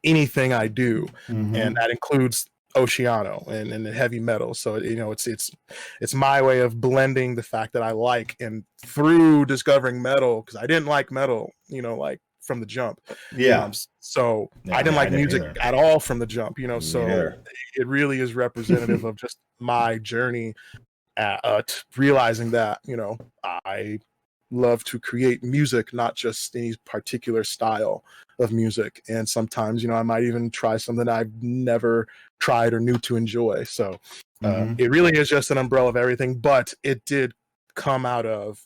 anything I do, and that includes Oceano and heavy metal. So it's my way of blending the fact that I like, and through discovering metal, because I didn't like metal, like from the jump. So I didn't like music at all from the jump. So it really is representative of just my journey at realizing that I love to create music, not just any particular style of music. And sometimes I might even try something I've never tried or knew to enjoy. So it really is just an umbrella of everything, but it did come out of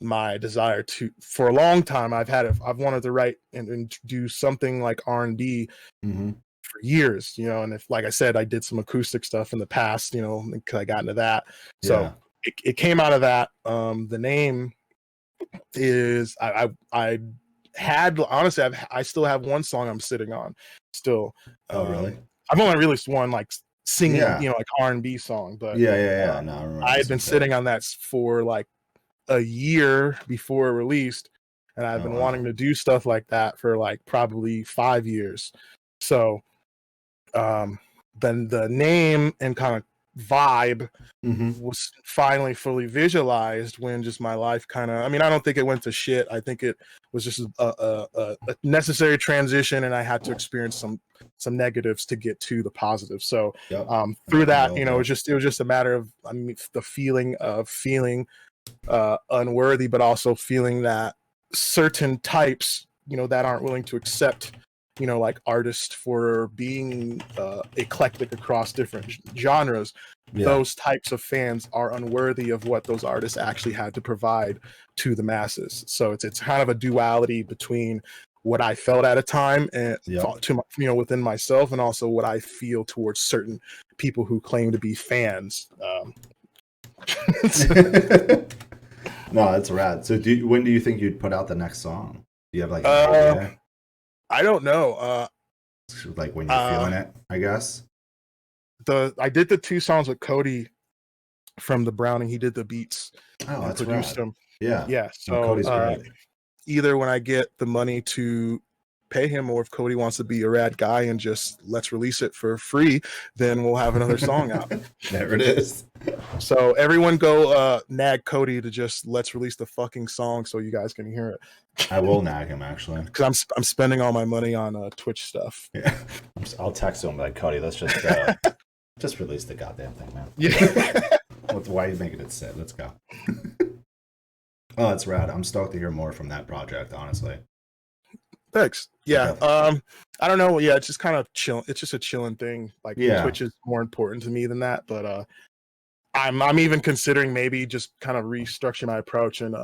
my desire to, for a long time, I've wanted to write and do something like R&B for years, and if, like I said, I did some acoustic stuff in the past, because I got into that. So it came out of that. The name is I had, honestly, I still have one song I'm sitting on still. Oh, really? I've only released one like singing, like R&B song, but No, I remember. I had been sitting on that for like a year before it released, and I've been wanting to do stuff like that for like probably 5 years. So then the name and kind of vibe was finally fully visualized when just my life kind of, I don't think it went to shit. I think it was just a necessary transition, and I had to experience some negatives to get to the positive. So through that, it was just a matter of the feeling of feeling unworthy, but also feeling that certain types that aren't willing to accept like artists for being eclectic across different genres, those types of fans are unworthy of what those artists actually had to provide to the masses. So it's kind of a duality between what I felt at a time and within myself, and also what I feel towards certain people who claim to be fans. No, that's rad. So when do you think you'd put out the next song? Do you have like an idea? I don't know. Like when you're feeling it, I guess. I did the 2 songs with Cody from the Browning. He did the beats. Oh, that's produced rad. them. Yeah. So Cody's great. Either when I get the money to pay him, or if Cody wants to be a rad guy and just let's release it for free, then we'll have another song out. There it is. So everyone go nag Cody to just let's release the fucking song so you guys can hear it. I will nag him, actually, because I'm spending all my money on Twitch stuff. Yeah, I'll text him like, Cody, let's just just release the goddamn thing, man. Yeah. Why are you making it sit? Let's go. Oh, that's rad. I'm stoked to hear more from that project, honestly. Thanks. Yeah. I don't know. Yeah, it's just kind of chill. It's just a chilling thing. Like Twitch is more important to me than that. But I'm even considering maybe just kind of restructuring my approach and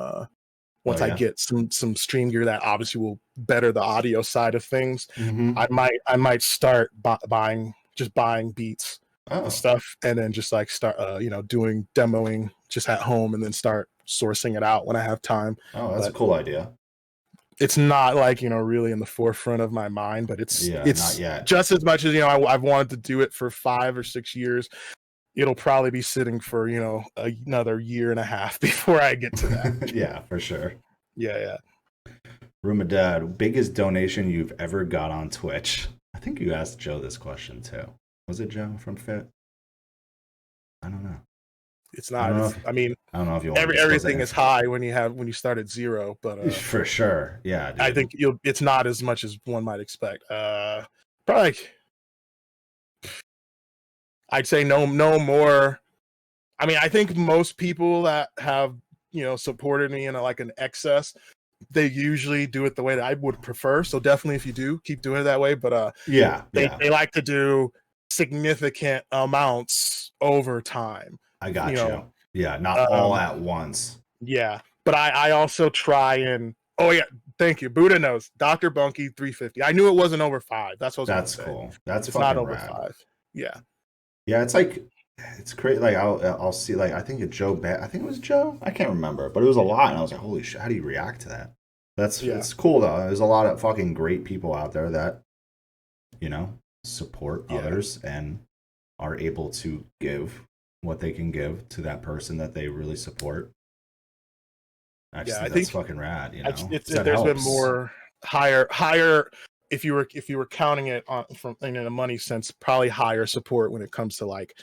once I get some stream gear that obviously will better the audio side of things, I might start buying beats and stuff, and then just like start doing demoing just at home, and then start sourcing it out when I have time. Oh, that's a cool idea. It's not like really in the forefront of my mind, but it's not yet. Just as much as I've wanted to do it for 5 or 6 years. It'll probably be sitting for another year and a half before I get to that. Yeah, for sure. Yeah. Roomba Dad, biggest donation you've ever got on Twitch? I think you asked Joe this question too. Was it Joe from Fit? I don't know. It's not. I don't know if you want everything is high when you start at 0, but for sure, yeah. Dude. I think it's not as much as one might expect. Probably, I'd say no more. I mean, I think most people that have supported me in an excess, they usually do it the way that I would prefer. So definitely, if you do, keep doing it that way. But they like to do significant amounts over time. I got you. Yeah, not all at once. Yeah, but I also try and thank you. Buddha knows. Dr. Bunky 350. I knew it wasn't over 5. That's what I was That's cool. That's it's not over rad. 5. Yeah. Yeah, it's crazy. Like I'll see. Like I think I think it was Joe. I can't remember, but it was a lot, and I was like, holy shit, how do you react to that? It's cool though. There's a lot of fucking great people out there that support others and are able to give what they can give to that person that they really support. I think that's fucking rad. There's been more higher. If you were counting it on from in a money sense, probably higher support when it comes to like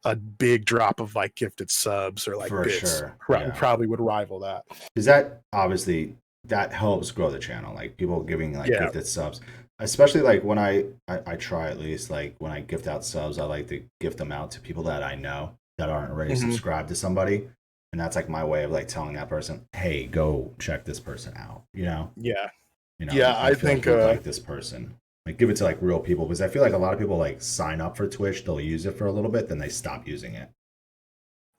a big drop of like gifted subs or like bits. Sure. Probably would rival that. Because that obviously that helps grow the channel. Like people giving gifted subs. Especially like when I try, at least like when I gift out subs, I like to gift them out to people that I know that aren't already subscribed to somebody, and that's like my way of like telling that person, hey, go check this person out. I think like this person, like give it to like real people, because I feel like a lot of people like sign up for Twitch, they'll use it for a little bit, then they stop using it.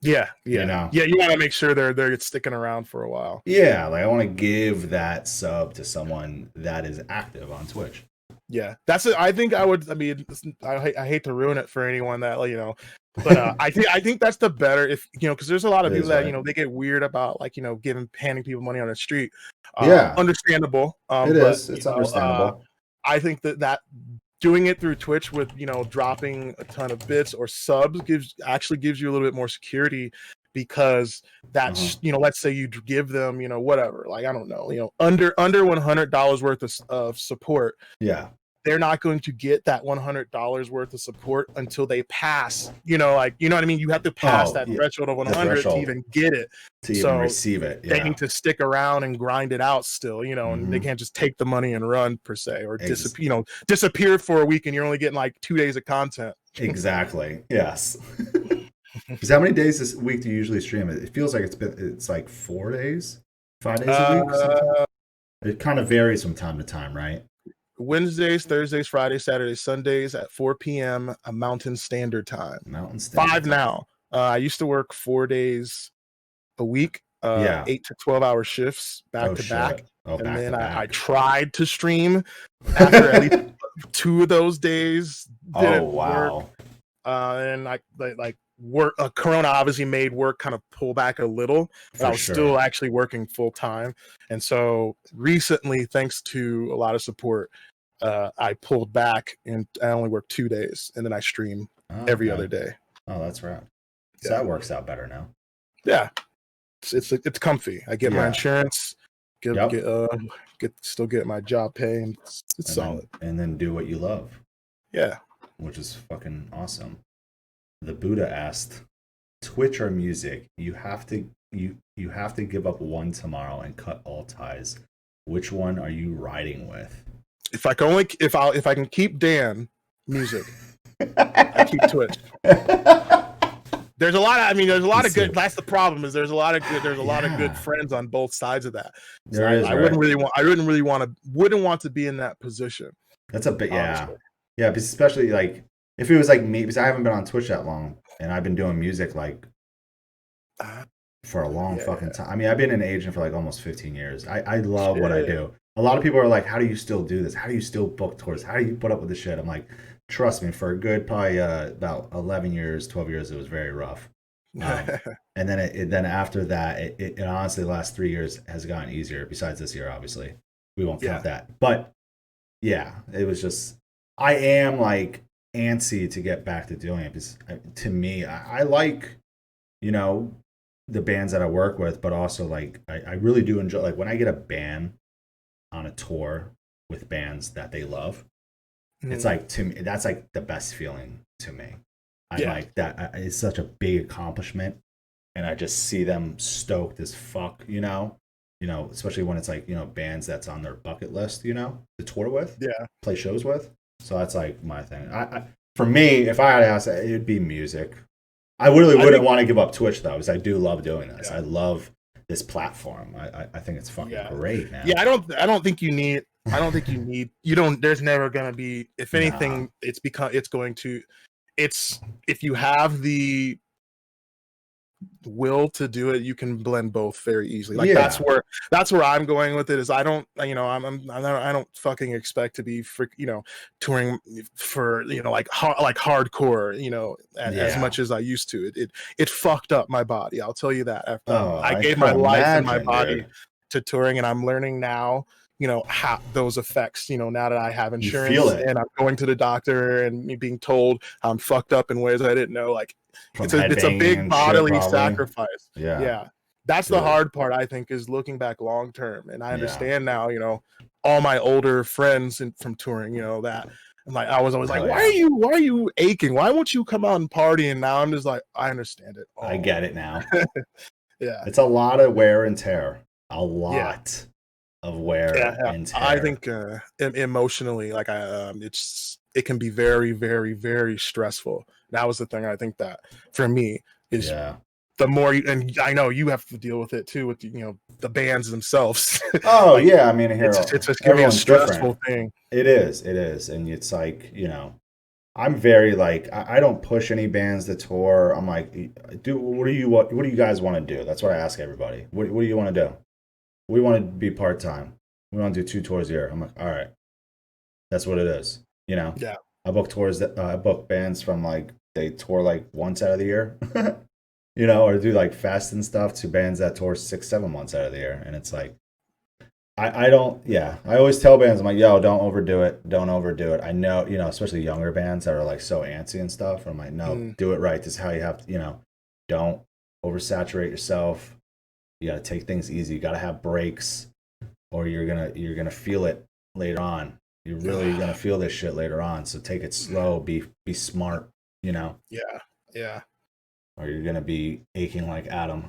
You want to make sure they're sticking around for a while. Yeah, like I want to give that sub to someone that is active on Twitch. Yeah, that's it. I think I would. I mean, I hate to ruin it for anyone that but I think that's the better if because there's a lot of people that they get weird about like handing people money on the street. Understandable. It's understandable. I think that doing it through Twitch with dropping a ton of bits or subs gives you a little bit more security, because that's let's say you give them whatever, like I don't know under $100 worth of support. Yeah. They're not going to get that $100 worth of support until they pass, you know what I mean? You have to pass that threshold of 100 to even get it. To even receive it. Yeah. They need to stick around and grind it out still, and they can't just take the money and run per se, or disappear for a week and you're only getting like 2 days of content. Exactly. Yes. Because how many days this week do you usually stream it? It feels like it's like 4 days, 5 days a week. Sometimes. It kind of varies from time to time, right? Wednesdays, Thursdays, Fridays, Saturdays, Sundays at 4 p.m. Mountain Standard Time. 5 now. I used to work 4 days a week, 8 to 12 hour shifts back to back. And then I tried to stream after at least 2 of those days. Didn't work. And work. Corona obviously made work kind of pull back a little, but I was still actually working full time. And so recently, thanks to a lot of support, I pulled back and I only work 2 days, and then I stream every other day. Oh, that's right. So that works out better now. Yeah, it's comfy. I get my insurance, still get my job pay, and it's solid. And then do what you love. Yeah, which is fucking awesome. The Buddha asked, Twitch or music? You have to give up one tomorrow and cut all ties. Which one are you riding with? If I can keep Dan, music. I keep Twitch. There's a lot of good. That's the problem. Is there's a lot of good friends on both sides of that. So I wouldn't want to be in that position. That's a bit, honestly. Yeah, because especially like if it was like me, because I haven't been on Twitch that long, and I've been doing music like for a long Yeah. fucking time. I mean, I've been an agent for like almost 15 years. I love what I Shit. do. A lot of people are like, how do you still do this? How do you still book tours? How do you put up with this shit? I'm like, trust me, for a good probably about 11 years, 12 years, it was very rough. And then then after that, it honestly the last 3 years has gotten easier. Besides this year, obviously, we won't count Yeah. that. But yeah, it was just I am like antsy to get back to doing it because to me, I like you know the bands that I work with, but also like I really do enjoy like when I get a band on a tour with bands that they love. It's Mhm. like to me that's like the best feeling to me. I'm Yeah. like that. It's such a big accomplishment, and I just see them stoked as fuck. Especially when it's like bands that's on their bucket list. To tour with, Yeah. play shows with. So that's like my thing. For me, if I had to ask, it'd be music. I really I wouldn't think want to give up Twitch though, because I do love doing this. yeah. I love this platform. I think it's fucking Yeah. great, Yeah, man. I don't think you need you don't there's never gonna be, if Nah. anything, it's going to it's if you have the will to do it, you can blend both very easily. Like Yeah. that's where I'm going with it. Is I don't, I don't fucking expect to be touring for like hardcore, as Yeah. much as I used to. It fucked up my body. I'll tell you that. Oh, I I gave could my life and my imagine, body dude. to touring, and I'm learning now. How those effects. Now that I have You feel insurance it and I'm going to the doctor and me being told I'm fucked up in ways I didn't know. Like from it's a headbanging big and shit, bodily probably. sacrifice. Yeah, Yeah. That's the dude. hard part, I think, is looking back long term. And I Yeah. understand now, all my older friends from touring, that and like I was always like, Hell yeah. why are you aching? Why won't you come out and party? And now I'm just like, I understand it I all. get it now. Yeah. It's a lot of wear and tear. A Yeah. lot of Yeah. wear Yeah. and I tear. think emotionally, like it can be very, very, very stressful. That was the thing I think that for me is Yeah. the more and I know you have to deal with it too with the bands themselves. Oh Like yeah. I mean, here it's gonna be a everyone's different. stressful thing. It is. It is, and it's like I'm very like I don't push any bands to tour. I'm like, do what do you guys want to do? That's what I ask everybody. What do you want to do? We want to be part time. We want to do 2 tours a year. I'm like, all right, that's what it is. Yeah. I book tours that I book bands from like they tour like once out of the year, or do like fest and stuff to bands that tour 6, 7 months out of the year, and it's like I don't yeah I always tell bands I'm like yo don't overdo it, don't overdo it. I know especially younger bands that are like so antsy and stuff. I'm like no, Mm, do it right. This is how you have to don't oversaturate yourself. You got to take things easy. You got to have breaks, or you're gonna feel it later on. You're really gonna feel this shit later on. So take it slow. Be smart. yeah. Yeah. Or you're gonna be aching like Adam.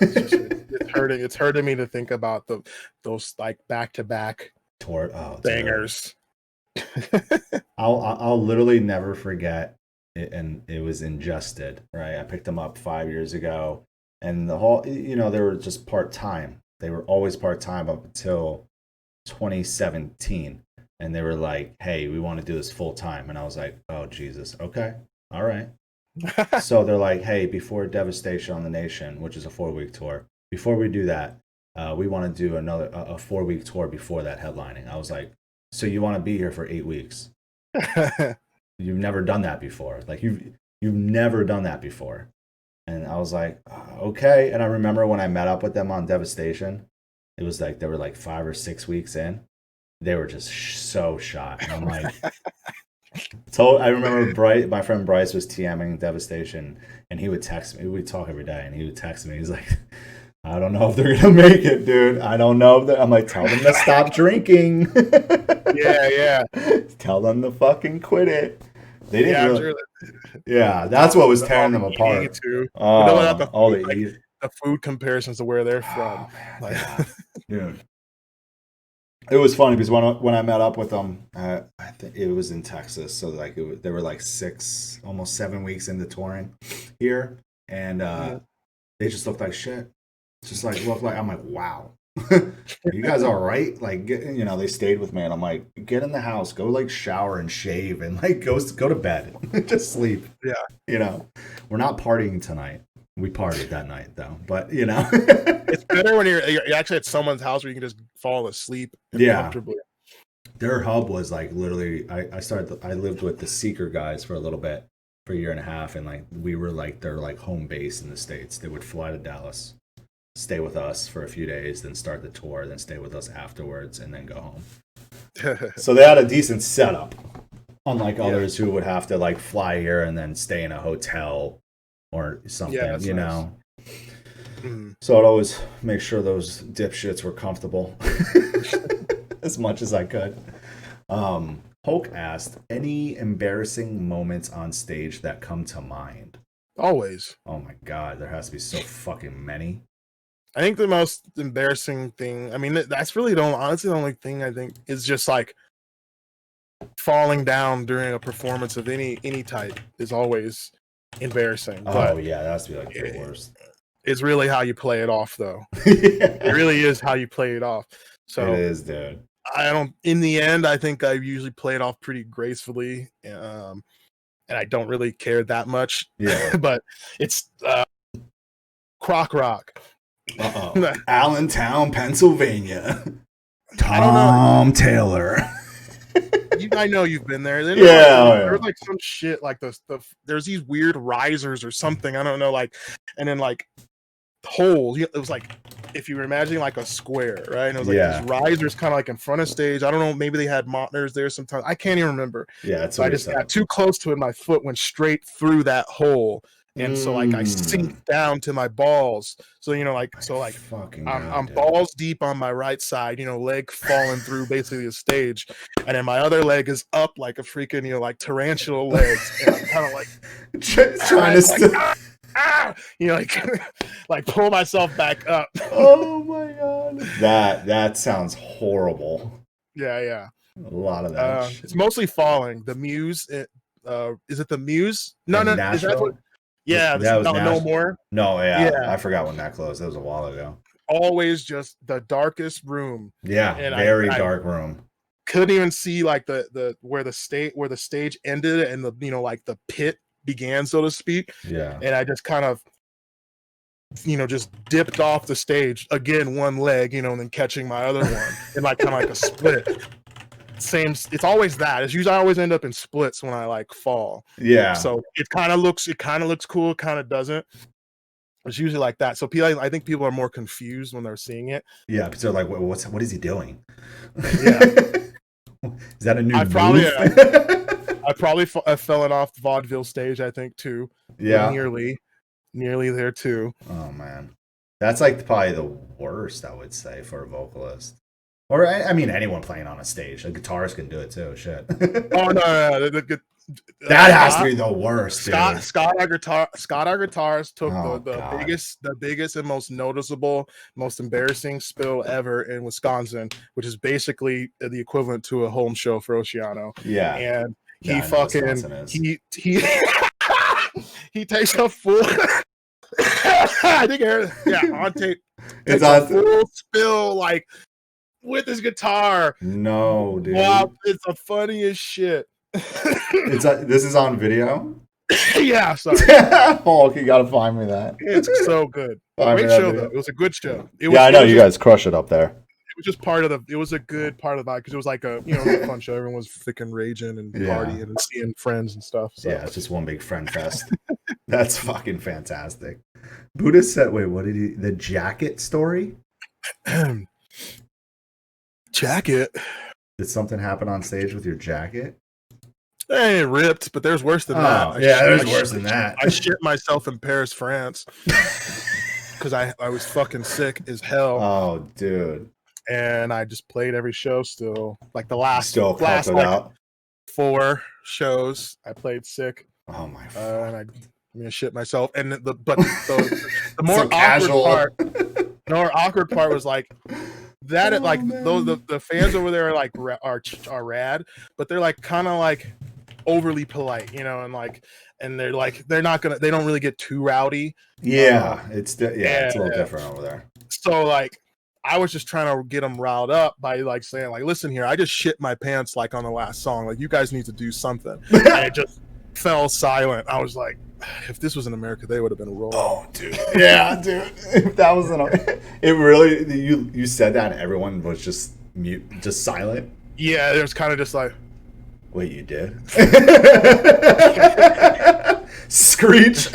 It's just it's hurting me to think about those like back to back Oh, dude. bangers. I'll literally never forget it, and it was Ingested, right? I picked them up 5 years ago, and the whole they were just part time. They were always part time up until 2017, and they were like, "Hey, we want to do this full time," and I was like, "Oh Jesus, okay, all right." So they're like, "Hey, before Devastation on the Nation, which is a 4 week tour, before we do that, we want to do a 4 week tour before that headlining." I was like, "So you want to be here for 8 weeks?" You've never done that before. Like you've never done that before. And I was like, okay. And I remember when I met up with them on Devastation, it was like they were like 5 or 6 weeks in. They were just so shot. And I'm like, I remember my friend Bryce was TMing Devastation, and he would text me. We'd talk every day, and he would text me. He's like, I don't know if they're gonna make it, dude. I don't know. I'm like, tell them to stop drinking. Yeah, yeah. Tell them to fucking quit it. They didn't Yeah, I'm really. sure Yeah, all that's what was all tearing them the eating apart. too. But no, not Oh, the all food, the like eat. the food comparisons to where they're from. Oh man, Like yeah, dude. It was funny because when I met up with them, I think it was in Texas, so like they were like 6, almost 7 weeks into touring here, and they just looked like shit. Just like looked like I'm like, wow, you guys all right? Like, they stayed with me, and I'm like, get in the house, go like shower and shave, and like go to bed, just sleep. yeah. We're not partying tonight. We partied that night though, but you know. It's better when you're actually at someone's house where you can just fall asleep comfortably. Their hub was like literally. I lived with the Seeker guys for a little bit, for a year and a half, and like we were like their like home base in the States. They would fly to Dallas, stay with us for a few days, then start the tour, then stay with us afterwards, and then go home. So they had a decent setup, unlike others who would have to like fly here and then stay in a hotel or something, you know. So I'd always make sure those dipshits were comfortable as much as I could. Hulk asked, any embarrassing moments on stage that come to mind? Always. Oh my god, there has to be so fucking many. I think the most embarrassing thing, I mean, that's really honestly the only thing I think is just like falling down during a performance of any type is always embarrassing. Oh yeah, that has to be like the worst. It's really how you play it off, though. It really is how you play it off. So it is, dude. In the end, I think I usually play it off pretty gracefully. And I don't really care that much. Yeah. But it's Croc Rock. Allentown, Pennsylvania. Tom Taylor. I know you've been there. There's like some shit like there's these weird risers or something. I don't know, like, and then like holes. It was like if you were imagining like a square, right? And it was like these risers kind of like in front of stage. I don't know, maybe they had monitors there sometimes. I can't even remember. Yeah, so I just got too close to it. My foot went straight through that hole. And so like I sink down to my balls. So I'm balls deep on my right side, leg falling through basically the stage. And then my other leg is up like a freaking, like tarantula legs. And I'm kind of like trying to like pull myself back up. Oh my god. That sounds horrible. Yeah. A lot of that shit. It's mostly falling. The Muse, is it the Muse? No, is that what? Yeah, no more. No, yeah, I forgot when that closed. That was a while ago. Always just the darkest room. Yeah, and very dark room. Couldn't even see like the where the stage ended and the like the pit began, so to speak. Yeah, and I just kind of just dipped off the stage again, one leg, and then catching my other one, and like kind of like a split. It's always that. It's usually I always end up in splits when I like fall. Yeah. So it kind of looks cool, kind of doesn't. It's usually like that. So I think people are more confused when they're seeing it. Yeah, because they're like, what is he doing? Yeah. Is that a new I probably fell off the vaudeville stage, I think, too. Yeah. Nearly there too. Oh man. That's like probably the worst, I would say, for a vocalist. Or, I mean, anyone playing on a stage. A guitarist can do it, too. Shit. Oh, no. That has to be the worst, Scott, our guitarist, took the biggest and most noticeable, most embarrassing spill ever in Wisconsin, which is basically the equivalent to a home show for Oceano. Yeah. And he he takes a full... I think, on tape. It's a full spill, like... with his guitar. No, dude. Wow, it's the funniest shit. This is on video? Yeah, sorry. Hulk, you gotta find me that. It's so good. Great show, though. It was a good show. I know you guys crush it up there. It was just it was a good part of the vibe because it was like a fun show. Everyone was freaking raging and partying and seeing friends and stuff. So. Yeah, it's just one big friend fest. That's fucking fantastic. Buddha said, wait, what did the jacket story? Jacket. Did something happen on stage with your jacket? It ripped, but there's worse than that. There's worse than that. I shit myself in Paris, France, because I was fucking sick as hell. Oh, dude. And I just played every show still. Like the last out. 4 shows, I played sick. Oh my! And I'm gonna shit myself. And the more awkward awkward part was like. That the fans over there are like are rad, but they're like kind of like overly polite, and they're like they don't really get too rowdy. Yeah, it's a little different over there. So like I was just trying to get them riled up by like saying like, listen here, I just shit my pants like on the last song, like you guys need to do something. And it just fell silent. I was like, if this was in America, they would have been rolling. Oh, dude. Yeah, dude. If that was it really, you said that and everyone was just mute, just silent. Yeah, it was kind of just like, wait, you did? Screech.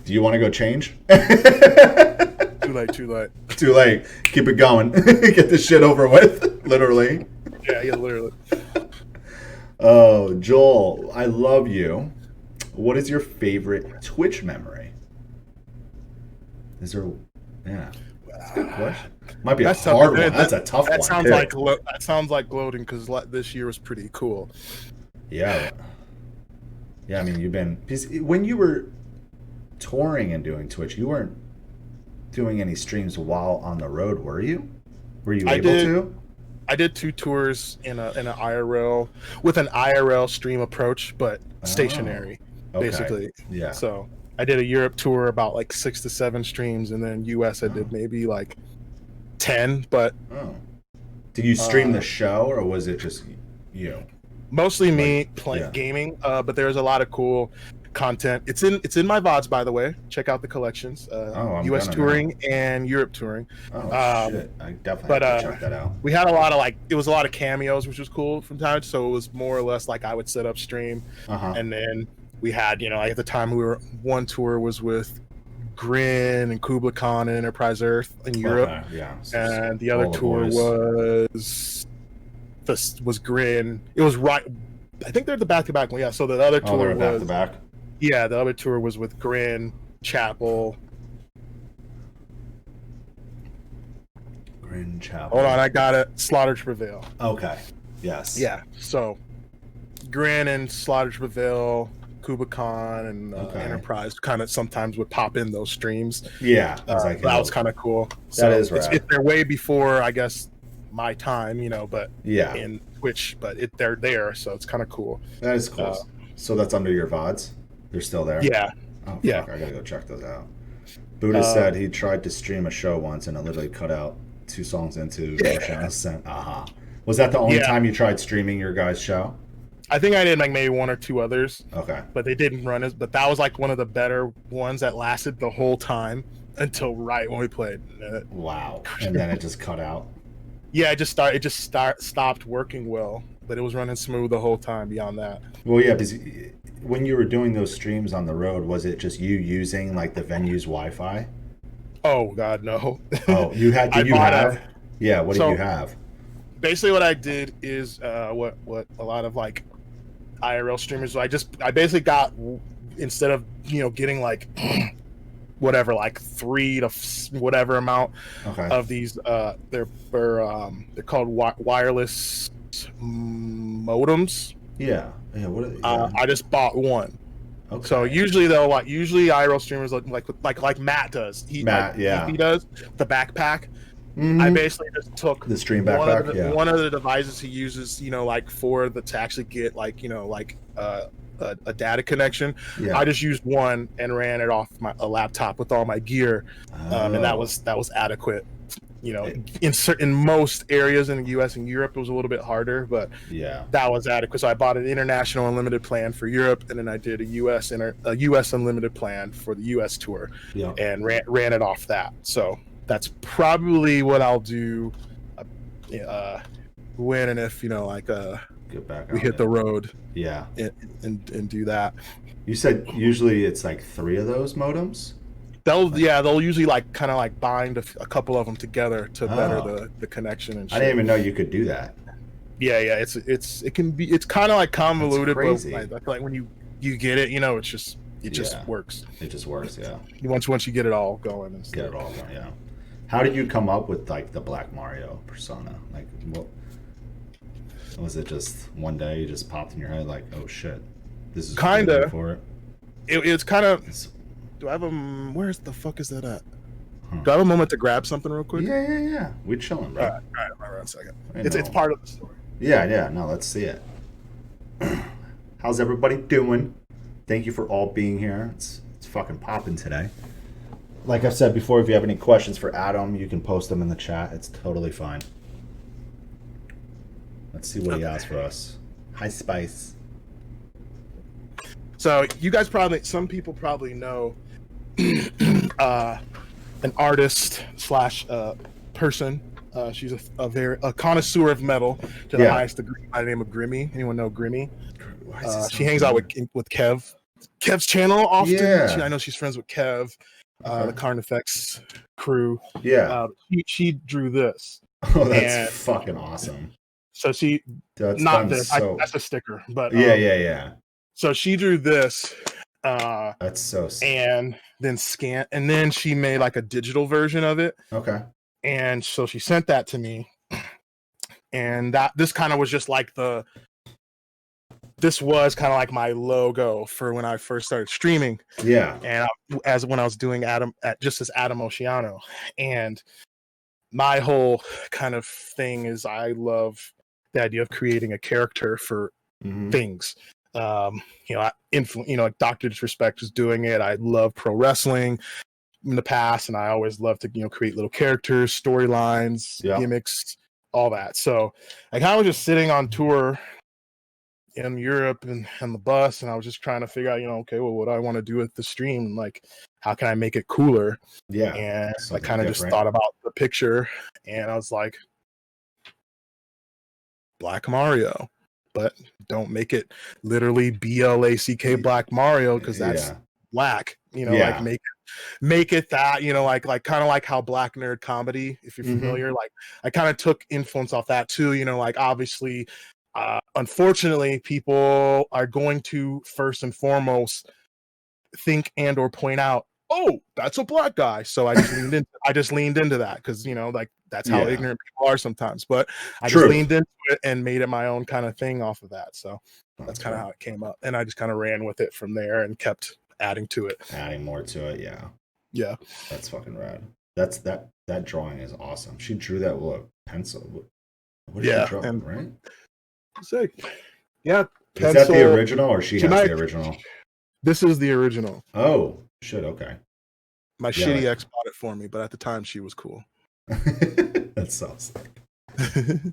Do you want to go change? Too late. Too late. Keep it going. Get this shit over with. Literally. Yeah, literally. Oh, Joel, I love you. What is your favorite Twitch memory? Is there? Yeah, that's a good question. Might be a hard one. That's a tough one. That sounds like gloating because this year was pretty cool. Yeah. Yeah, I mean, when you were touring and doing Twitch, you weren't doing any streams while on the road, were you? Were you able to? I did 2 tours in an IRL with an IRL stream approach, but stationary, basically. Yeah. So I did a Europe tour, about like 6 to 7 streams, and then US I did maybe like 10. But did you stream the show, or was it just you? Mostly me playing gaming, but there's a lot of cool content. It's in my VODs, by the way. Check out the collections. US touring and Europe touring. Oh shit! I definitely have to check that out. We had a lot of cameos, which was cool from time. So it was more or less like I would set up stream, and then we had at the time one tour was with Grin and Kubla Khan and Enterprise Earth in Europe, and the other tour was Grin. It was right. I think they're the back-to-back one. Yeah. So the other tour was back-to-back. Yeah, the other tour was with Grin, Chapel. Hold on, I got it. Slaughter to Prevail. Okay. Yes. Yeah. So Grin and Slaughter to Prevail, Kubla Khan, and Enterprise kind of sometimes would pop in those streams. Yeah. That was kind of cool. That is right. They're way before, I guess, my time, but in Twitch, but they're there, so it's kind of cool. That is cool. So that's under your VODs? They're still there? Yeah. Oh, fuck, I gotta go check those out. Buddha said he tried to stream a show once and it literally cut out 2 songs into Oceano Sent. Was that the only time you tried streaming your guys' show? I think I did like maybe 1 or 2 others. Okay. But they didn't run but that was like one of the better ones that lasted the whole time until right when we played. Wow. And then it just cut out? Yeah, it just stopped working well, but it was running smooth the whole time beyond that. Well, yeah, because when you were doing those streams on the road, was it just you using like the venue's Wi-Fi? Oh God, no. Oh, you had? Did you have? Yeah. What did you have? Basically, what I did is what a lot of like IRL streamers. I basically got, instead of getting like whatever, like 3 to whatever amount of these they're called wireless modems. Yeah. What are they? I just bought one. Okay. So usually IRL streamers like Matt does. He does the backpack. Mm-hmm. I basically just took the stream backpack. One of the devices he uses, to actually get a data connection. Yeah. I just used one and ran it off a laptop with all my gear, and that was adequate. In most areas in the U.S. and Europe, it was a little bit harder, but that was adequate. So I bought an international unlimited plan for Europe, and then I did a U.S. unlimited plan for the U.S. tour, and ran it off that. So that's probably what I'll do when and if get back we hit the road. Yeah, and do that. You said usually it's like 3 of those modems. They'll usually kind of bind a couple of them together to better the connection and shit. I didn't even know you could do that. Yeah, it's kind of convoluted, but like when you get it, it just works. It just works, yeah. Once you get it all going and stuff. Get it all going, yeah. How did you come up with the BlaqMario persona? Like, what was it? Just one day you just popped in your head like, oh shit, this is kind of for it. It's kind of. Do I have where's the fuck is that at? Do I have a moment to grab something real quick? Yeah. We're chilling, bro. All right, 1 second. It's part of the story. Yeah. No, let's see it. How's everybody doing? Thank you for all being here. It's fucking popping today. Like I've said before, if you have any questions for Adam, you can post them in the chat. It's totally fine. Let's see what he has for us. High spice. So you guys some people probably know an artist slash person. She's a connoisseur of metal to the highest degree by the name of Grimmy. Anyone know Grimmy? She hangs out with Kev. Kev's channel often. Yeah. I know she's friends with Kev, the Carnifex crew. Yeah. She drew this. Oh, that's fucking awesome. So not this. That's a sticker, but yeah. So she drew this. That's so sick. And then she made like a digital version of it. Okay. And so she sent that to me, and this kind of was just like this was kind of like my logo for when I first started streaming. Yeah. And when I was doing Adam Oceano, and my whole kind of thing is I love the idea of creating a character for things. Like Dr. Disrespect was doing it. I love pro wrestling in the past, and I always love to create little characters, storylines, gimmicks, all that. So I kind of was just sitting on tour in Europe and the bus, and I was just trying to figure out, okay, well, what do I want to do with the stream? Like, how can I make it cooler? Yeah. And I kind of just thought about the picture, and I was like, BlaqMario, but don't make it literally BLACK BlaqMario, because that's black. Like make it that, like kind of like how Black Nerd Comedy, if you're familiar, like I kind of took influence off that too. Like obviously, unfortunately, people are going to first and foremost think and or point out, oh, that's a black guy. So I just leaned into that because like that's how ignorant people are sometimes. But I just leaned into it and made it my own kind of thing off of that. So that's kind of how it came up, and I just kind of ran with it from there and kept adding to it, adding more to it. Yeah, that's fucking rad. That drawing is awesome. She drew that with a pencil. What did she draw? And right? Sick. Yeah. Pencil. Is that the original, or she has the original? This is the original. Oh shit! Okay. My shitty ex bought it for me, but at the time she was cool. That's so sick.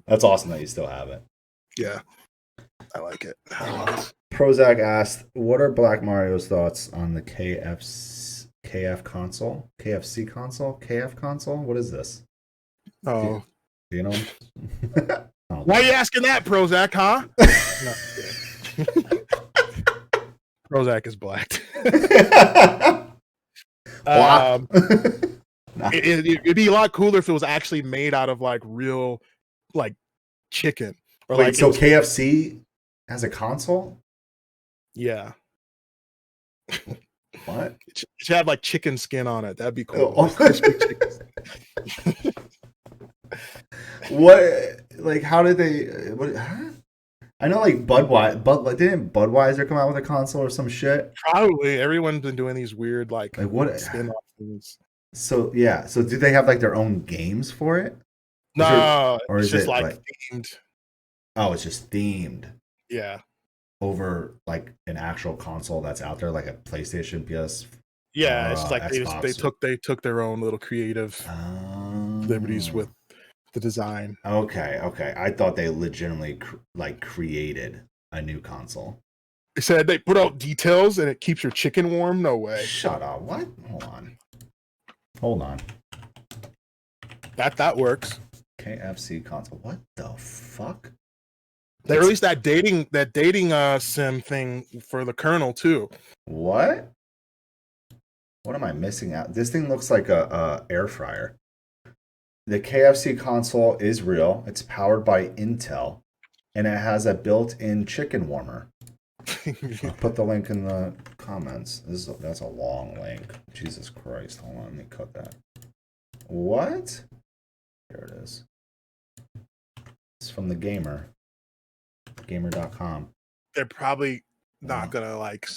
That's awesome that you still have it. Yeah, I like it. Prozac asked, "What are BlaqMario's thoughts on the KF console? KFC console? KF console? What is this? Oh, do you know? Why are you asking that, Prozac? Huh? Prozac is black. It'd be a lot cooler if it was actually made out of like real, like chicken. Or wait, so KFC has a console? Yeah. What? It should have like chicken skin on it. That'd be cool. What? Like, how did they? What? Huh? I know, like didn't Budweiser come out with a console or some shit? Probably. Everyone's been doing these weird like what spin-off things. So yeah. So do they have like their own games for it? No, it's just like themed. Oh, it's just themed. Yeah. Over like an actual console that's out there, like a PlayStation, PS. Yeah, it's like they took their own little creative liberties with the design. Okay. I thought they legitimately created a new console. They said they put out details and it keeps your chicken warm. No way. Shut up. What? Hold on. That works. KFC console. What the fuck? They released that dating sim thing for the kernel too. What? What am I missing out? This thing looks like a air fryer. The KFC console is real. It's powered by Intel, and it has a built-in chicken warmer. I'll put the link in the comments. That's a long link. Jesus Christ. Hold on, let me cut that. What? Here it is. It's from the gamer. Gamer.com. They're probably not gonna like.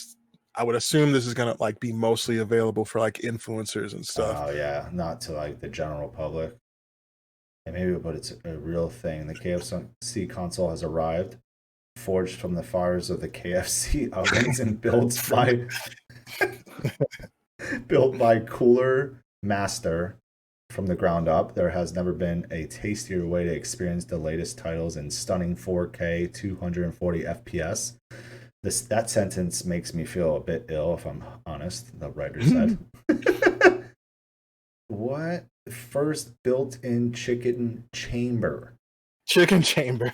I would assume this is gonna like be mostly available for like influencers and stuff. Oh yeah, not to like the general public. And maybe, but it's a real thing. The KFC console has arrived, forged from the fires of the KFC ovens and built by Cooler Master from the ground up. There has never been a tastier way to experience the latest titles in stunning 4K 240 FPS. That sentence makes me feel a bit ill, if I'm honest, the writer said. What? First built-in chicken chamber. Chicken chamber.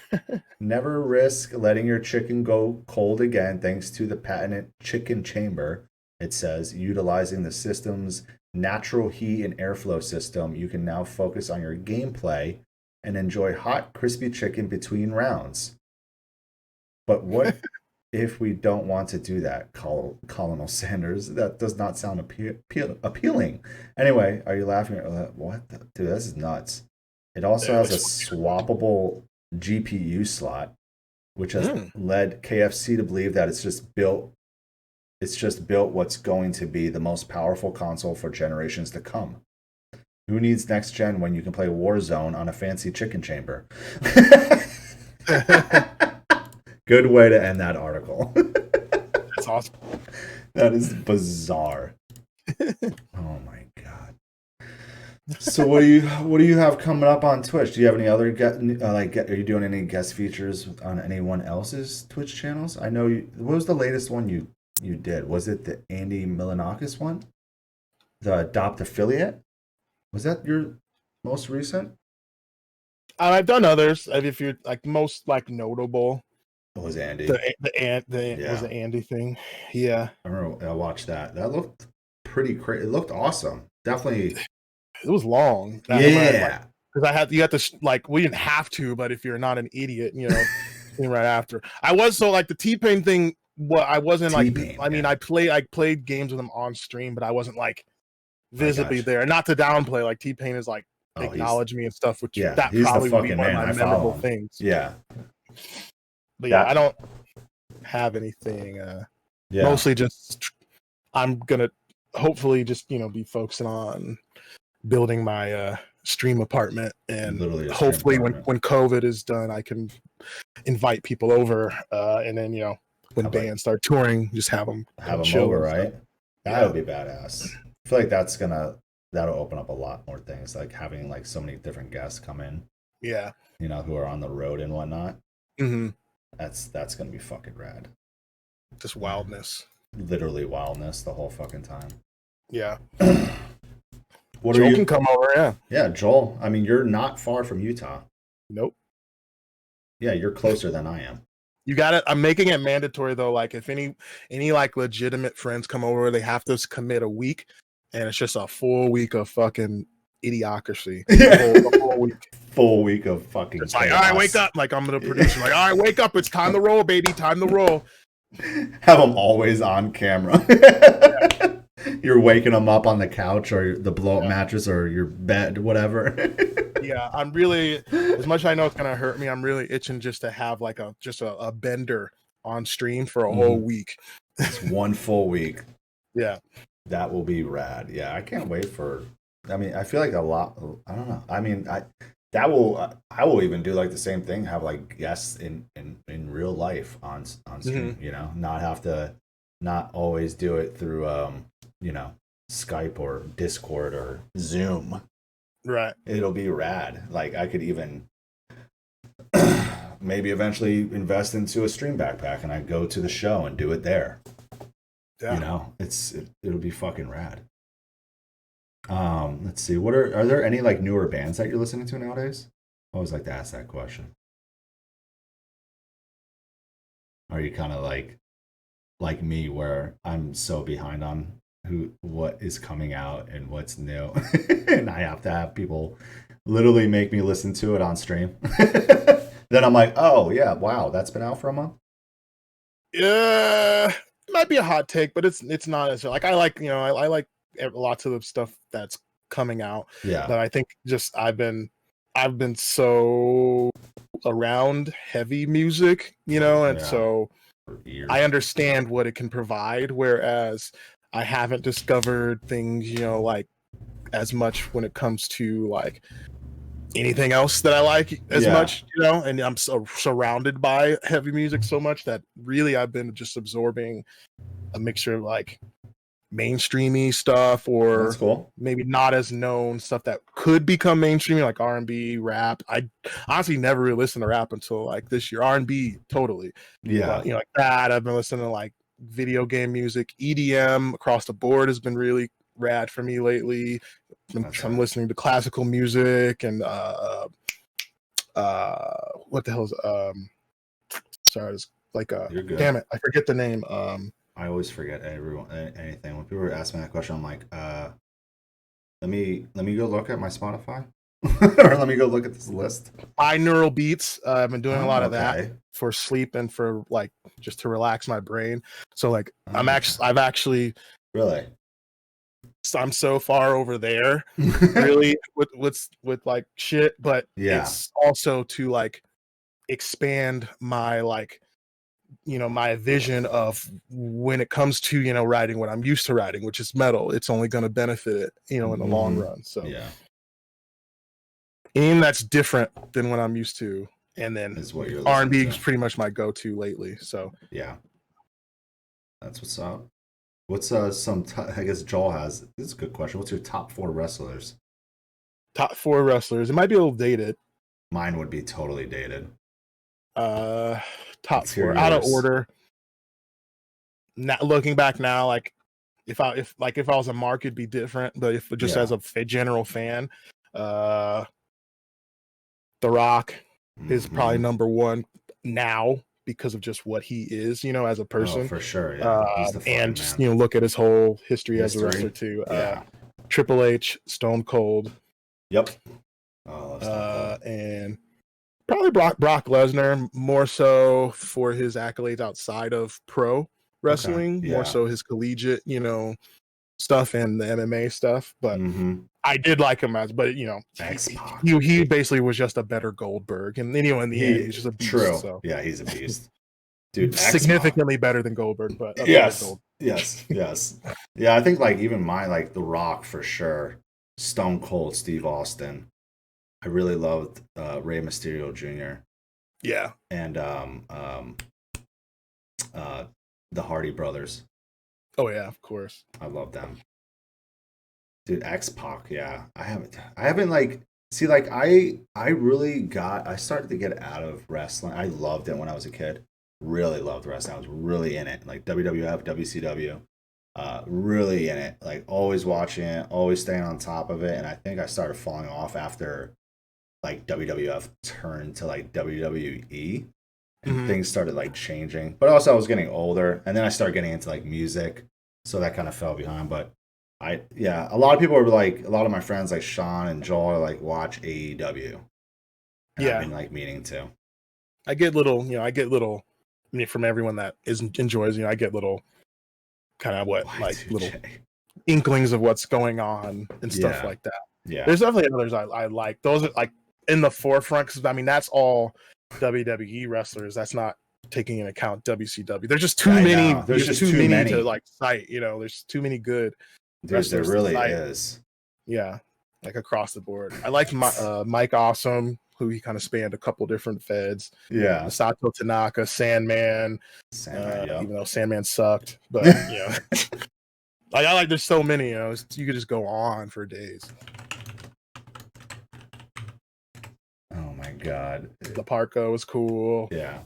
Never risk letting your chicken go cold again thanks to the patented chicken chamber. It says, utilizing the system's natural heat and airflow system, you can now focus on your gameplay and enjoy hot, crispy chicken between rounds. But what if we don't want to do that, Colonel Sanders? That does not sound appealing. Anyway, are you laughing at what? Dude, this is nuts. It also has a swappable GPU slot, which has led KFC to believe that it's just built what's going to be the most powerful console for generations to come. Who needs next gen when you can play Warzone on a fancy chicken chamber? Good way to end that article. That's awesome. That is bizarre. Oh my god. So what do you have coming up on Twitch? Do you have any other are you doing any guest features on anyone else's Twitch channels? I know what was the latest one you did? Was it the Andy Milanakis one? The Adopt Affiliate? Was that your most recent? I've done others. If you're like most like notable, it was Andy. The was the Andy thing. Yeah, I remember I watched that. That looked pretty crazy. It looked awesome. Definitely. It was long. Yeah. Because you had to like, we didn't have to, but if you're not an idiot, right after. I was so like the T-Pain thing. Well, I wasn't T-Pain, like. I mean, I played games with him on stream, but I wasn't like visibly there. Not to downplay, like T-Pain is like acknowledge me and stuff, which that probably would be one of my memorable things. Yeah. But yeah, I don't have anything. Mostly just I'm gonna hopefully just be focusing on building my stream apartment, and hopefully when COVID is done, I can invite people over, and then when bands start touring, just have them over, right? That would be badass. I feel like that'll open up a lot more things, like having like so many different guests come in. Yeah, who are on the road and whatnot. Mm-hmm. That's gonna be fucking rad. Just wildness. Literally wildness the whole fucking time. Yeah. Joel can come over, yeah. Yeah, Joel. I mean, you're not far from Utah. Nope. Yeah, you're closer than I am. You got it. I'm making it mandatory though. Like if any like legitimate friends come over, they have to commit a week, and it's just a full week of fucking idiocracy. Full week of fucking. It's like, all right, wake up. Like I'm gonna produce. Like, all right, wake up. It's time to roll, baby. Time to roll. Have them always on camera. Yeah. You're waking them up on the couch or the blow-up mattress or your bed, whatever. Yeah, I'm really, as much as I know it's gonna hurt me, I'm really itching just to have like a bender on stream for a whole week. It's one full week. Yeah, that will be rad. Yeah, I can't wait for. I mean, I feel like a lot. I don't know. I mean, I will even do like the same thing. Have like guests in real life on stream. Not always do it through Skype or Discord or Zoom. Right. It'll be rad. Like I could even maybe eventually invest into a stream backpack and I go to the show and do it there. Yeah. It'll be fucking rad. Let's see. Are there any like newer bands that you're listening to nowadays? I always like to ask that question. Are you kind of like me, where I'm so behind on what is coming out and what's new, and I have to have people literally make me listen to it on stream? Then I'm like, oh yeah, wow, that's been out for a month. Yeah, it might be a hot take, but it's not as like I like lots of the stuff that's coming out. Yeah, but I think just I've been so around heavy music, and so I understand what it can provide, whereas I haven't discovered things, like as much when it comes to like anything else that I like as much, and I'm so surrounded by heavy music so much that really I've been just absorbing a mixture of like mainstreamy stuff, or That's cool. maybe not as known stuff that could become mainstream, like R&B, rap. I honestly never really listened to rap until like this year. R&B, totally. Yeah. But like that, I've been listening to like video game music, EDM across the board has been really rad for me lately. I'm listening to classical music and what the hell is sorry, it's like damn it, I forget the name. I always forget anything. When people ask me that question, I'm like, let me go look at my Spotify. Or let me go look at this list. Binaural beats. I've been doing a lot of that for sleep and for like just to relax my brain. So like I've actually really, I'm so far over there really with like shit, but it's also to like expand my like my vision of when it comes to writing what I'm used to writing, which is metal. It's only going to benefit it in the long run. So yeah. And that's different than what I'm used to. And then R&B is pretty much my go-to lately. So yeah, that's what's up. What's I guess Joel has. This is a good question. What's your top 4 wrestlers? Top 4 wrestlers. It might be a little dated. Mine would be totally dated. Top 4 out of order. Not looking back now, like if I was a mark, it'd be different. But if just as a general fan, The Rock is probably number 1 now because of just what he is, as a person. Oh, for sure, yeah. He's the and just, look at his whole history as a wrestler too. Triple H, Stone Cold. Yep. Oh, and probably Brock Lesnar, more so for his accolades outside of pro wrestling, more so his collegiate, stuff and the MMA stuff. But I did like him he basically was just a better Goldberg, and in the end, he's just a beast. True. So. Yeah, he's a beast, dude. Significantly better than Goldberg, but yes. Yeah, I think like even mine, like The Rock for sure, Stone Cold Steve Austin. I really loved Rey Mysterio Jr. Yeah, and the Hardy brothers. Oh yeah, of course. I love them. Dude, X-Pac, yeah. I haven't like see like I started to get out of wrestling. I loved it when I was a kid. Really loved wrestling. I was really in it. Like WWF, WCW. Really in it. Like always watching it, always staying on top of it. And I think I started falling off after like WWF turned to like WWE. And things started like changing. But also I was getting older, and then I started getting into like music. So that kind of fell behind. But a lot of people are like, a lot of my friends like Sean and Joel are like, watch AEW. And I've been like meaning to. I get little, from everyone that enjoys, I get little kind of little inklings of what's going on and stuff like that. Yeah. There's definitely others I like. Those are like in the forefront, because I mean that's all WWE wrestlers. That's not taking into account WCW. There's just too many. There's just too many to like cite. There's too many good wrestlers. There really is. Yeah, like across the board. I like Mike Awesome, who he kind of spanned a couple different feds. Yeah, Masato Tanaka, Sandman. Even though Sandman sucked, but I like. There's so many. You could just go on for days. Oh my god, Laparco was cool. Yeah,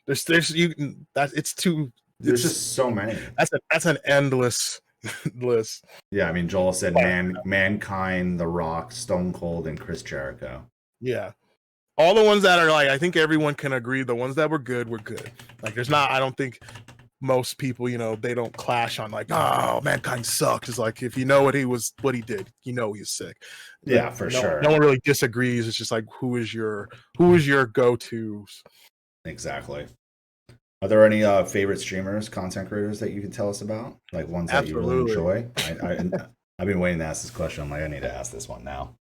there's it's too. There's just so many. That's an endless list. Yeah, I mean Joel said Mankind, The Rock, Stone Cold, and Chris Jericho. Yeah, all the ones that are like, I think everyone can agree the ones that were good were good. Like there's not. I don't think most people, they don't clash on like, oh, Mankind sucked. It's like if you know what he did, he's sick. Yeah, for sure. No one really disagrees. It's just like who is your go-tos? Exactly. Are there any favorite streamers, content creators that you can tell us about? Like ones that you really enjoy? I've been waiting to ask this question. I'm like, I need to ask this one now.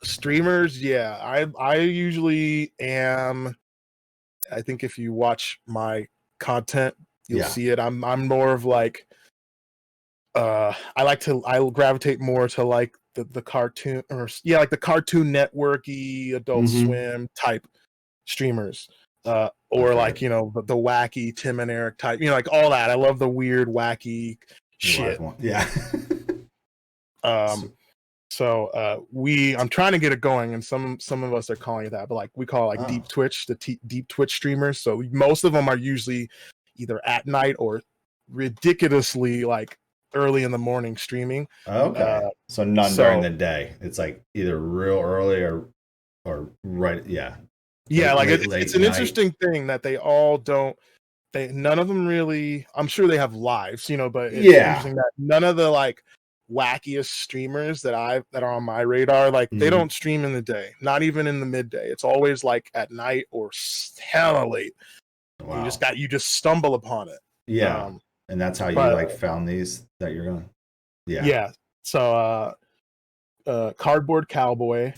Streamers, yeah. I usually am. I think if you watch my content, you'll see it. I'm more of like I gravitate more to like the cartoon like the Cartoon Network-y, Adult Swim type streamers. Or like, you know, the wacky Tim and Eric type, you know, like all that. I love the weird, wacky shit. Yeah. So I'm trying to get it going, and some of us are calling it that, but like we call it like deep Twitch, deep Twitch streamers. So most of them are usually either at night or ridiculously like early in the morning streaming. Okay. So none during the day. It's like either real early or right. Yeah. Yeah, like late it's an interesting thing that they all don't. None of them really. I'm sure they have lives, you know, but it's interesting that none of the like wackiest streamers that are on my radar, like they don't stream in the day, not even in the midday. It's always like at night or hella late. Wow. You just stumble upon it. Yeah. And that's how you like found these that you're gonna. Yeah. So Cardboard Cowboy.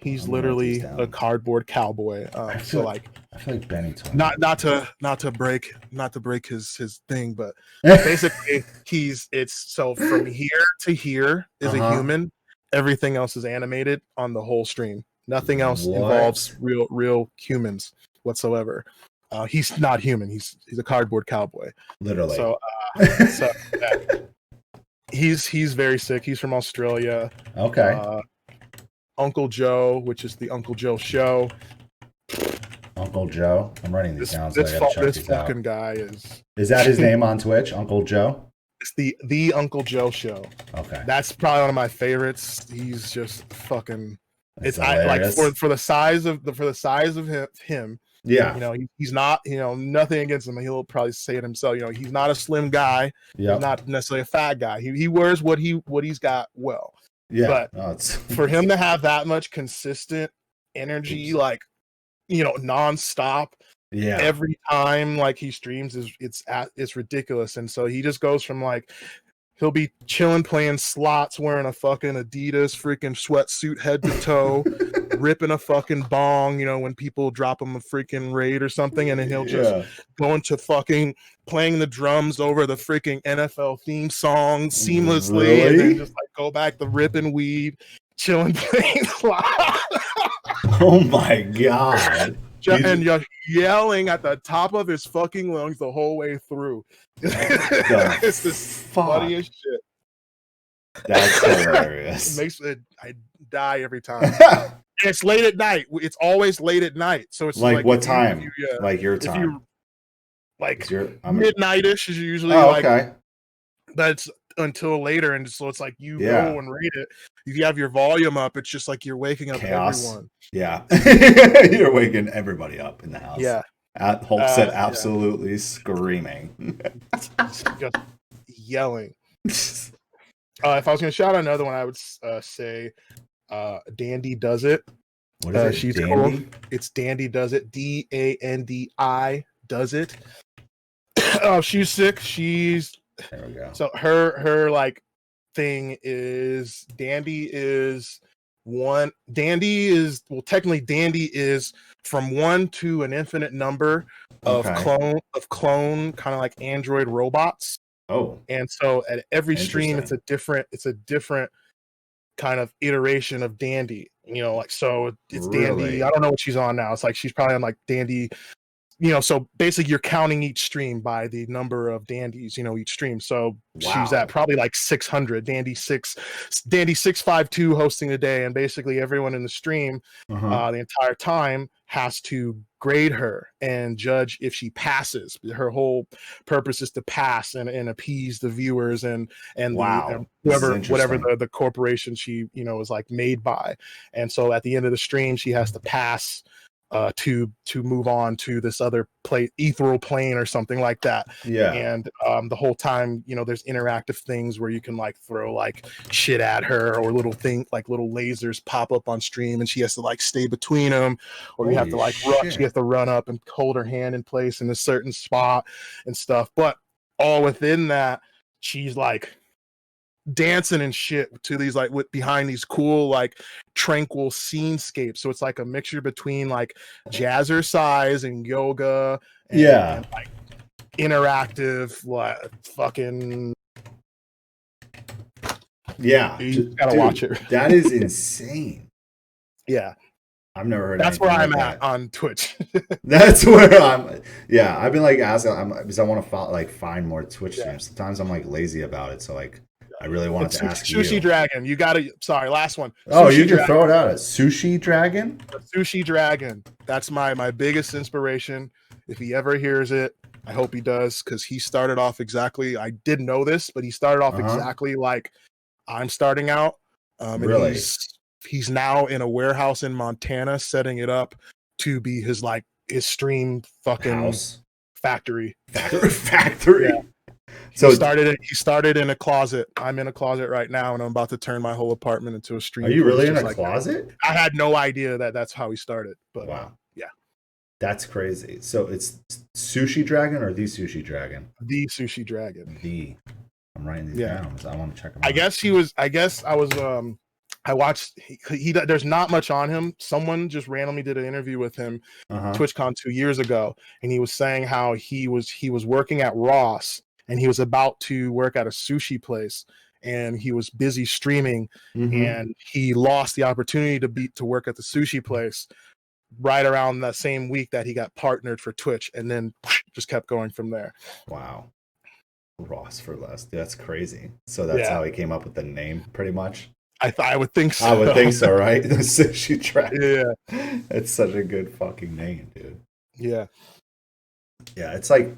He's literally a cardboard cowboy. So like I feel like Benny told not to break his thing, but basically so from here to here is a human. Everything else is animated on the whole stream. Nothing else involves real humans whatsoever. He's not human. He's a cardboard cowboy. Literally. So he's very sick. He's from Australia. Okay. Uncle Joe, which is the Uncle Joe Show. Uncle Joe. I'm writing these down. So this fucking guy is. Is that his name on Twitch, Uncle Joe? It's the Uncle Joe Show. Okay. That's probably one of my favorites. He's just fucking. That's for the size of him. Yeah. You know, he's not, you know, nothing against him. He'll probably say it himself. You know, he's not a slim guy. He's not necessarily a fat guy. He wears what he's got well. Yeah. But for him to have that much consistent energy, like, you know, nonstop, every time like he streams, it's ridiculous. And so he just goes from like, he'll be chilling, playing slots, wearing a fucking Adidas freaking sweatsuit head to toe, ripping a fucking bong, you know, when people drop him a freaking raid or something, and then he'll just go into fucking playing the drums over the freaking NFL theme song seamlessly, and then just like go back to ripping weed, chilling, playing slots. Oh my god. And you're yelling at the top of his fucking lungs the whole way through. It's the funniest shit. That's hilarious. It makes it, I die every time. It's late at night. It's always late at night. So it's like what time? Like your time. Midnight-ish is usually okay. That's until later, and so it's like you go and rate it. If you have your volume up, it's just like you're waking up everyone. Yeah. You're waking everybody up in the house. Yeah. Hulk said absolutely screaming. Just yelling. If I was going to shout out another one, I would say Dandy Does It. What is it? She's Dandy? cool. It's Dandy Does It. DANDI Does It. Oh, she's sick. There we go. So her like thing is Dandy is technically Dandy is from 1 to an infinite number of clone kind of like android robots. Oh. And so at every stream it's a different kind of iteration of Dandy. You know, like so it's really? Dandy. I don't know what she's on now. It's like she's probably on like Dandy. You know, so basically you're counting each stream by the number of dandies, you know, each stream. So she's at probably like 600, Dandy 652 hosting the day. And basically everyone in the stream the entire time has to grade her and judge if she passes. Her whole purpose is to pass and appease the viewers and whatever the corporation she, you know, is like made by. And so at the end of the stream, she has to pass to move on to this other ethereal plane or something like that. Yeah. And the whole time, you know, there's interactive things where you can like throw like shit at her, or little lasers pop up on stream and she has to like stay between them, or you have to like rush. She has to run up and hold her hand in place in a certain spot and stuff. But all within that, she's like dancing and shit to these like behind these cool like tranquil scenescapes. So it's like a mixture between like jazzercise and yoga and like interactive like fucking you gotta watch it. That is insane. Yeah. I've never heard. That's where I'm like at on Twitch. That's where I'm. Yeah, I've been like asking because I want to find more Twitch Yeah. streams. Sometimes I'm like lazy about it, so like I really wanted to ask Sushi you. Dragon, you gotta. Sorry, last one. Oh, Sushi you can Dragon. throw it out. Sushi Dragon. Sushi Dragon. That's my biggest inspiration. If he ever hears it, I hope he does, because he started off exactly. I didn't know this, but he started off exactly like I'm starting out. Really? And he's now in a warehouse in Montana, setting it up to be his stream fucking house factory. Factory. Yeah. So he started in a closet. I'm in a closet right now, and I'm about to turn my whole apartment into a stream. Are you really in a closet? I had no idea that's how he started. But wow, yeah, that's crazy. So it's Sushi Dragon or the Sushi Dragon? The Sushi Dragon. I'm writing these down because I want to check them out. I watched. There's not much on him. Someone just randomly did an interview with him, TwitchCon 2 years ago, and he was saying how he was working at Ross, and he was about to work at a sushi place, and he was busy streaming, and he lost the opportunity to work at the sushi place right around that same week that he got partnered for Twitch, and then just kept going from there. Wow. Ross for less. That's crazy. So that's how he came up with the name, pretty much. I would think so. I would think so, right? The Sushi Dragon. Yeah. It's such a good fucking name, dude. Yeah. Yeah, it's like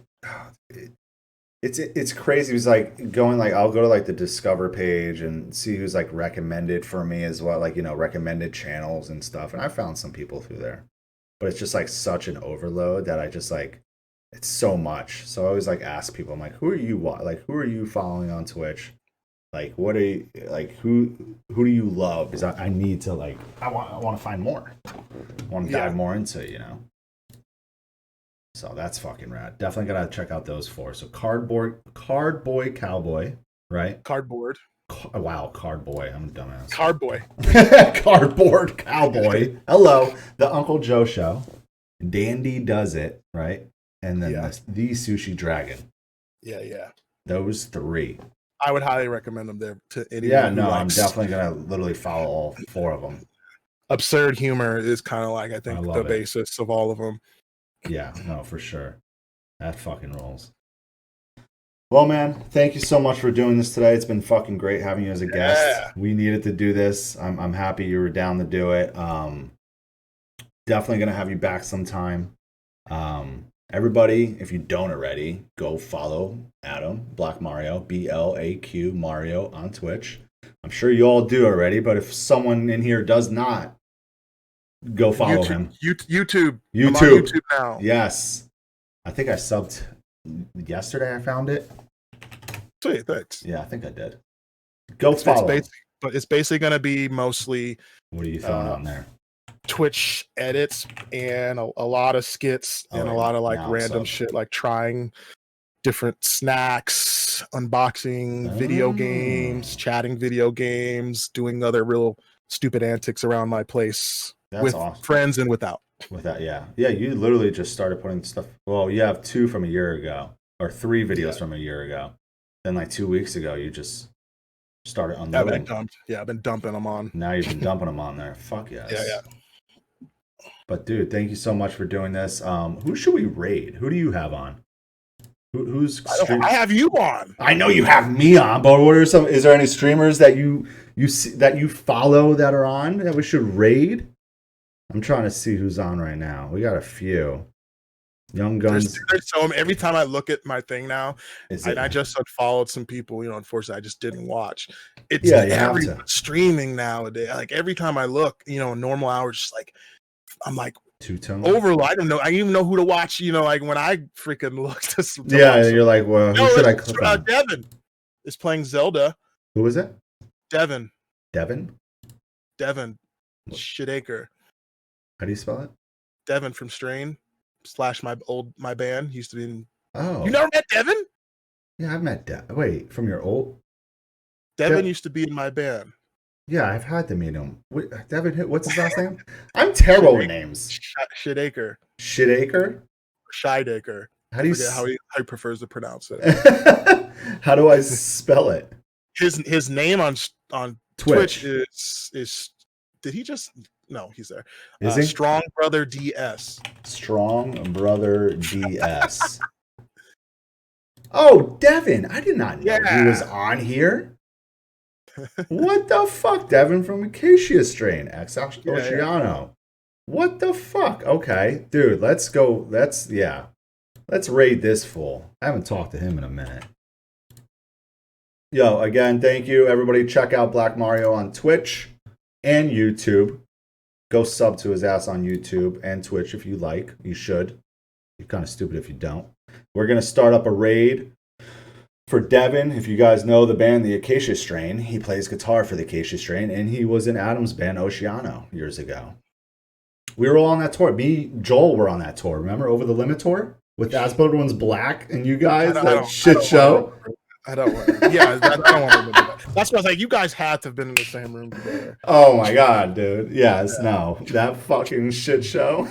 it's crazy. It's like going like I'll go to like the Discover page and see who's like recommended for me as well, like recommended channels and stuff. And I found some people through there, but it's just like such an overload that I just like it's so much. So I always like ask people, I'm like, who are you following on Twitch? Like, what are you like? Who do you love? Because I need to like I want to find more. I want to dive more into it, So that's fucking rad. Definitely gotta check out those 4. So Cardboy Cowboy, right? Cardboard. Wow, Cardboy. I'm a dumbass. Cardboard Cowboy. Hello, the Uncle Joe Show. Dandy Does It, right? And then the Sushi Dragon. Yeah. Those 3. I would highly recommend them there to anyone. Yeah, no, I'm definitely gonna literally follow all 4 of them. Absurd humor is kind of like I think the basis of all of them. Yeah, no, for sure. That fucking rolls. Well, man, thank you so much for doing this today. It's been fucking great having you as a guest. We needed to do this. I'm happy you were down to do it. Definitely gonna have you back sometime. Everybody, if you don't already, go follow Adam, BlaqMario, BLAQ Mario on Twitch. I'm sure you all do already, but if someone in here does not, go follow him. YouTube. I'm on YouTube now. Yes. I think I subbed yesterday. I found it. Sweet, thanks. Yeah, I think I did. Go follow. But it's basically going to be mostly. What are you throwing on there? Twitch edits and a lot of skits and a lot of like random shit, like trying different snacks, unboxing video games, chatting video games, doing other real stupid antics around my place. That's with awesome. Friends and without. Yeah. You literally just started putting stuff. Well, you have 2 from a year ago, or 3 videos from a year ago. Then like 2 weeks ago, you just started unloading. I've been dumping them on. Now you've been dumping them on there. Fuck yes. Yeah. But dude, thank you so much for doing this. Who should we raid? Who do you have on? Who's? I have you on. I know you have me on, but what are some? Is there any streamers that you see, that you follow that are on that we should raid? I'm trying to see who's on right now. We got a few. Young Guns. There's so every time I look at my thing now, I just unfollowed some people. Unfortunately, I just didn't watch. It's everyone streaming nowadays. Like every time I look, normal hours, just like I'm like two-tone overload. I don't know. I don't even know who to watch. Like when I freaking look to you're like, well, who should I click on? Devin is playing Zelda. Who is it? Devin. What? Shitacre. How do you spell it? Devin from Strain / my band used to be in. Oh, you never met Devin? Yeah, I've met Devin. Wait, from your old. Devin used to be in my band. Yeah, I've had to meet him. Devin, what's his last name? I'm terrible with names. Shitacre. Shidaker? Shidaker. How do you how he prefers to pronounce it? How do I spell it? His name on Twitch is did he just No, he's there. Is he? Strong Brother DS. Strong Brother DS. Oh, Devin! I did not know he was on here. What the fuck, Devin from Acacia Strain, ex Oceano. What the fuck? Okay, dude, let's go. Let's raid this fool. I haven't talked to him in a minute. Yo, again, thank you, everybody. Check out BlaqMario on Twitch and YouTube. Go sub to his ass on YouTube and Twitch if you like. You should. You're kind of stupid if you don't. We're gonna start up a raid for Devin. If you guys know the band, the Acacia Strain, he plays guitar for the Acacia Strain, and he was in Adam's band, Oceano, years ago. We were all on that tour. Me, Joel were on that tour. Remember, Over the Limit tour with As Blood Runs Black and you guys, that shit show. I don't want to. Yeah, I don't want to remember that. That's what I was like. You guys had to have been in the same room together. Oh my god, dude. Yes, no, that fucking shit show.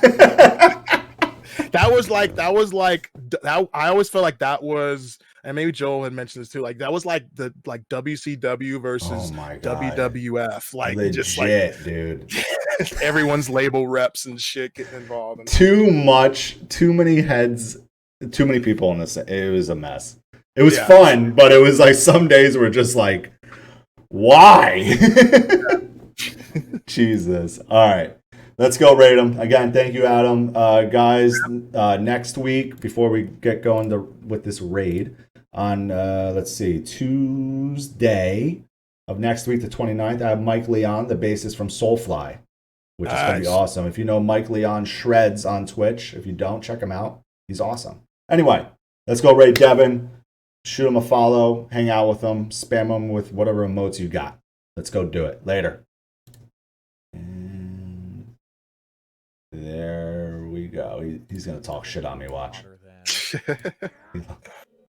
That was like that. I always felt like that was, and maybe Joel had mentioned this too. Like that was like the WCW versus WWF. Like legit, just like, dude. Everyone's label reps and shit getting involved. And too many heads, too many people in this. It was a mess. It was fun, but it was like some days were just like, why? Jesus. All right. Let's go rate them. Again, thank you, Adam. Guys, next week, before we get going with this raid, on, let's see, Tuesday of next week, the 29th, I have Mike Leon, the bassist from Soulfly, which is going to be awesome. If you know Mike Leon Shreds on Twitch, if you don't, check him out. He's awesome. Anyway, let's go raid Devin. Shoot him a follow, hang out with him, spam him with whatever emotes you got. Let's go do it. Later. And there we go. He's going to talk shit on me. Watch.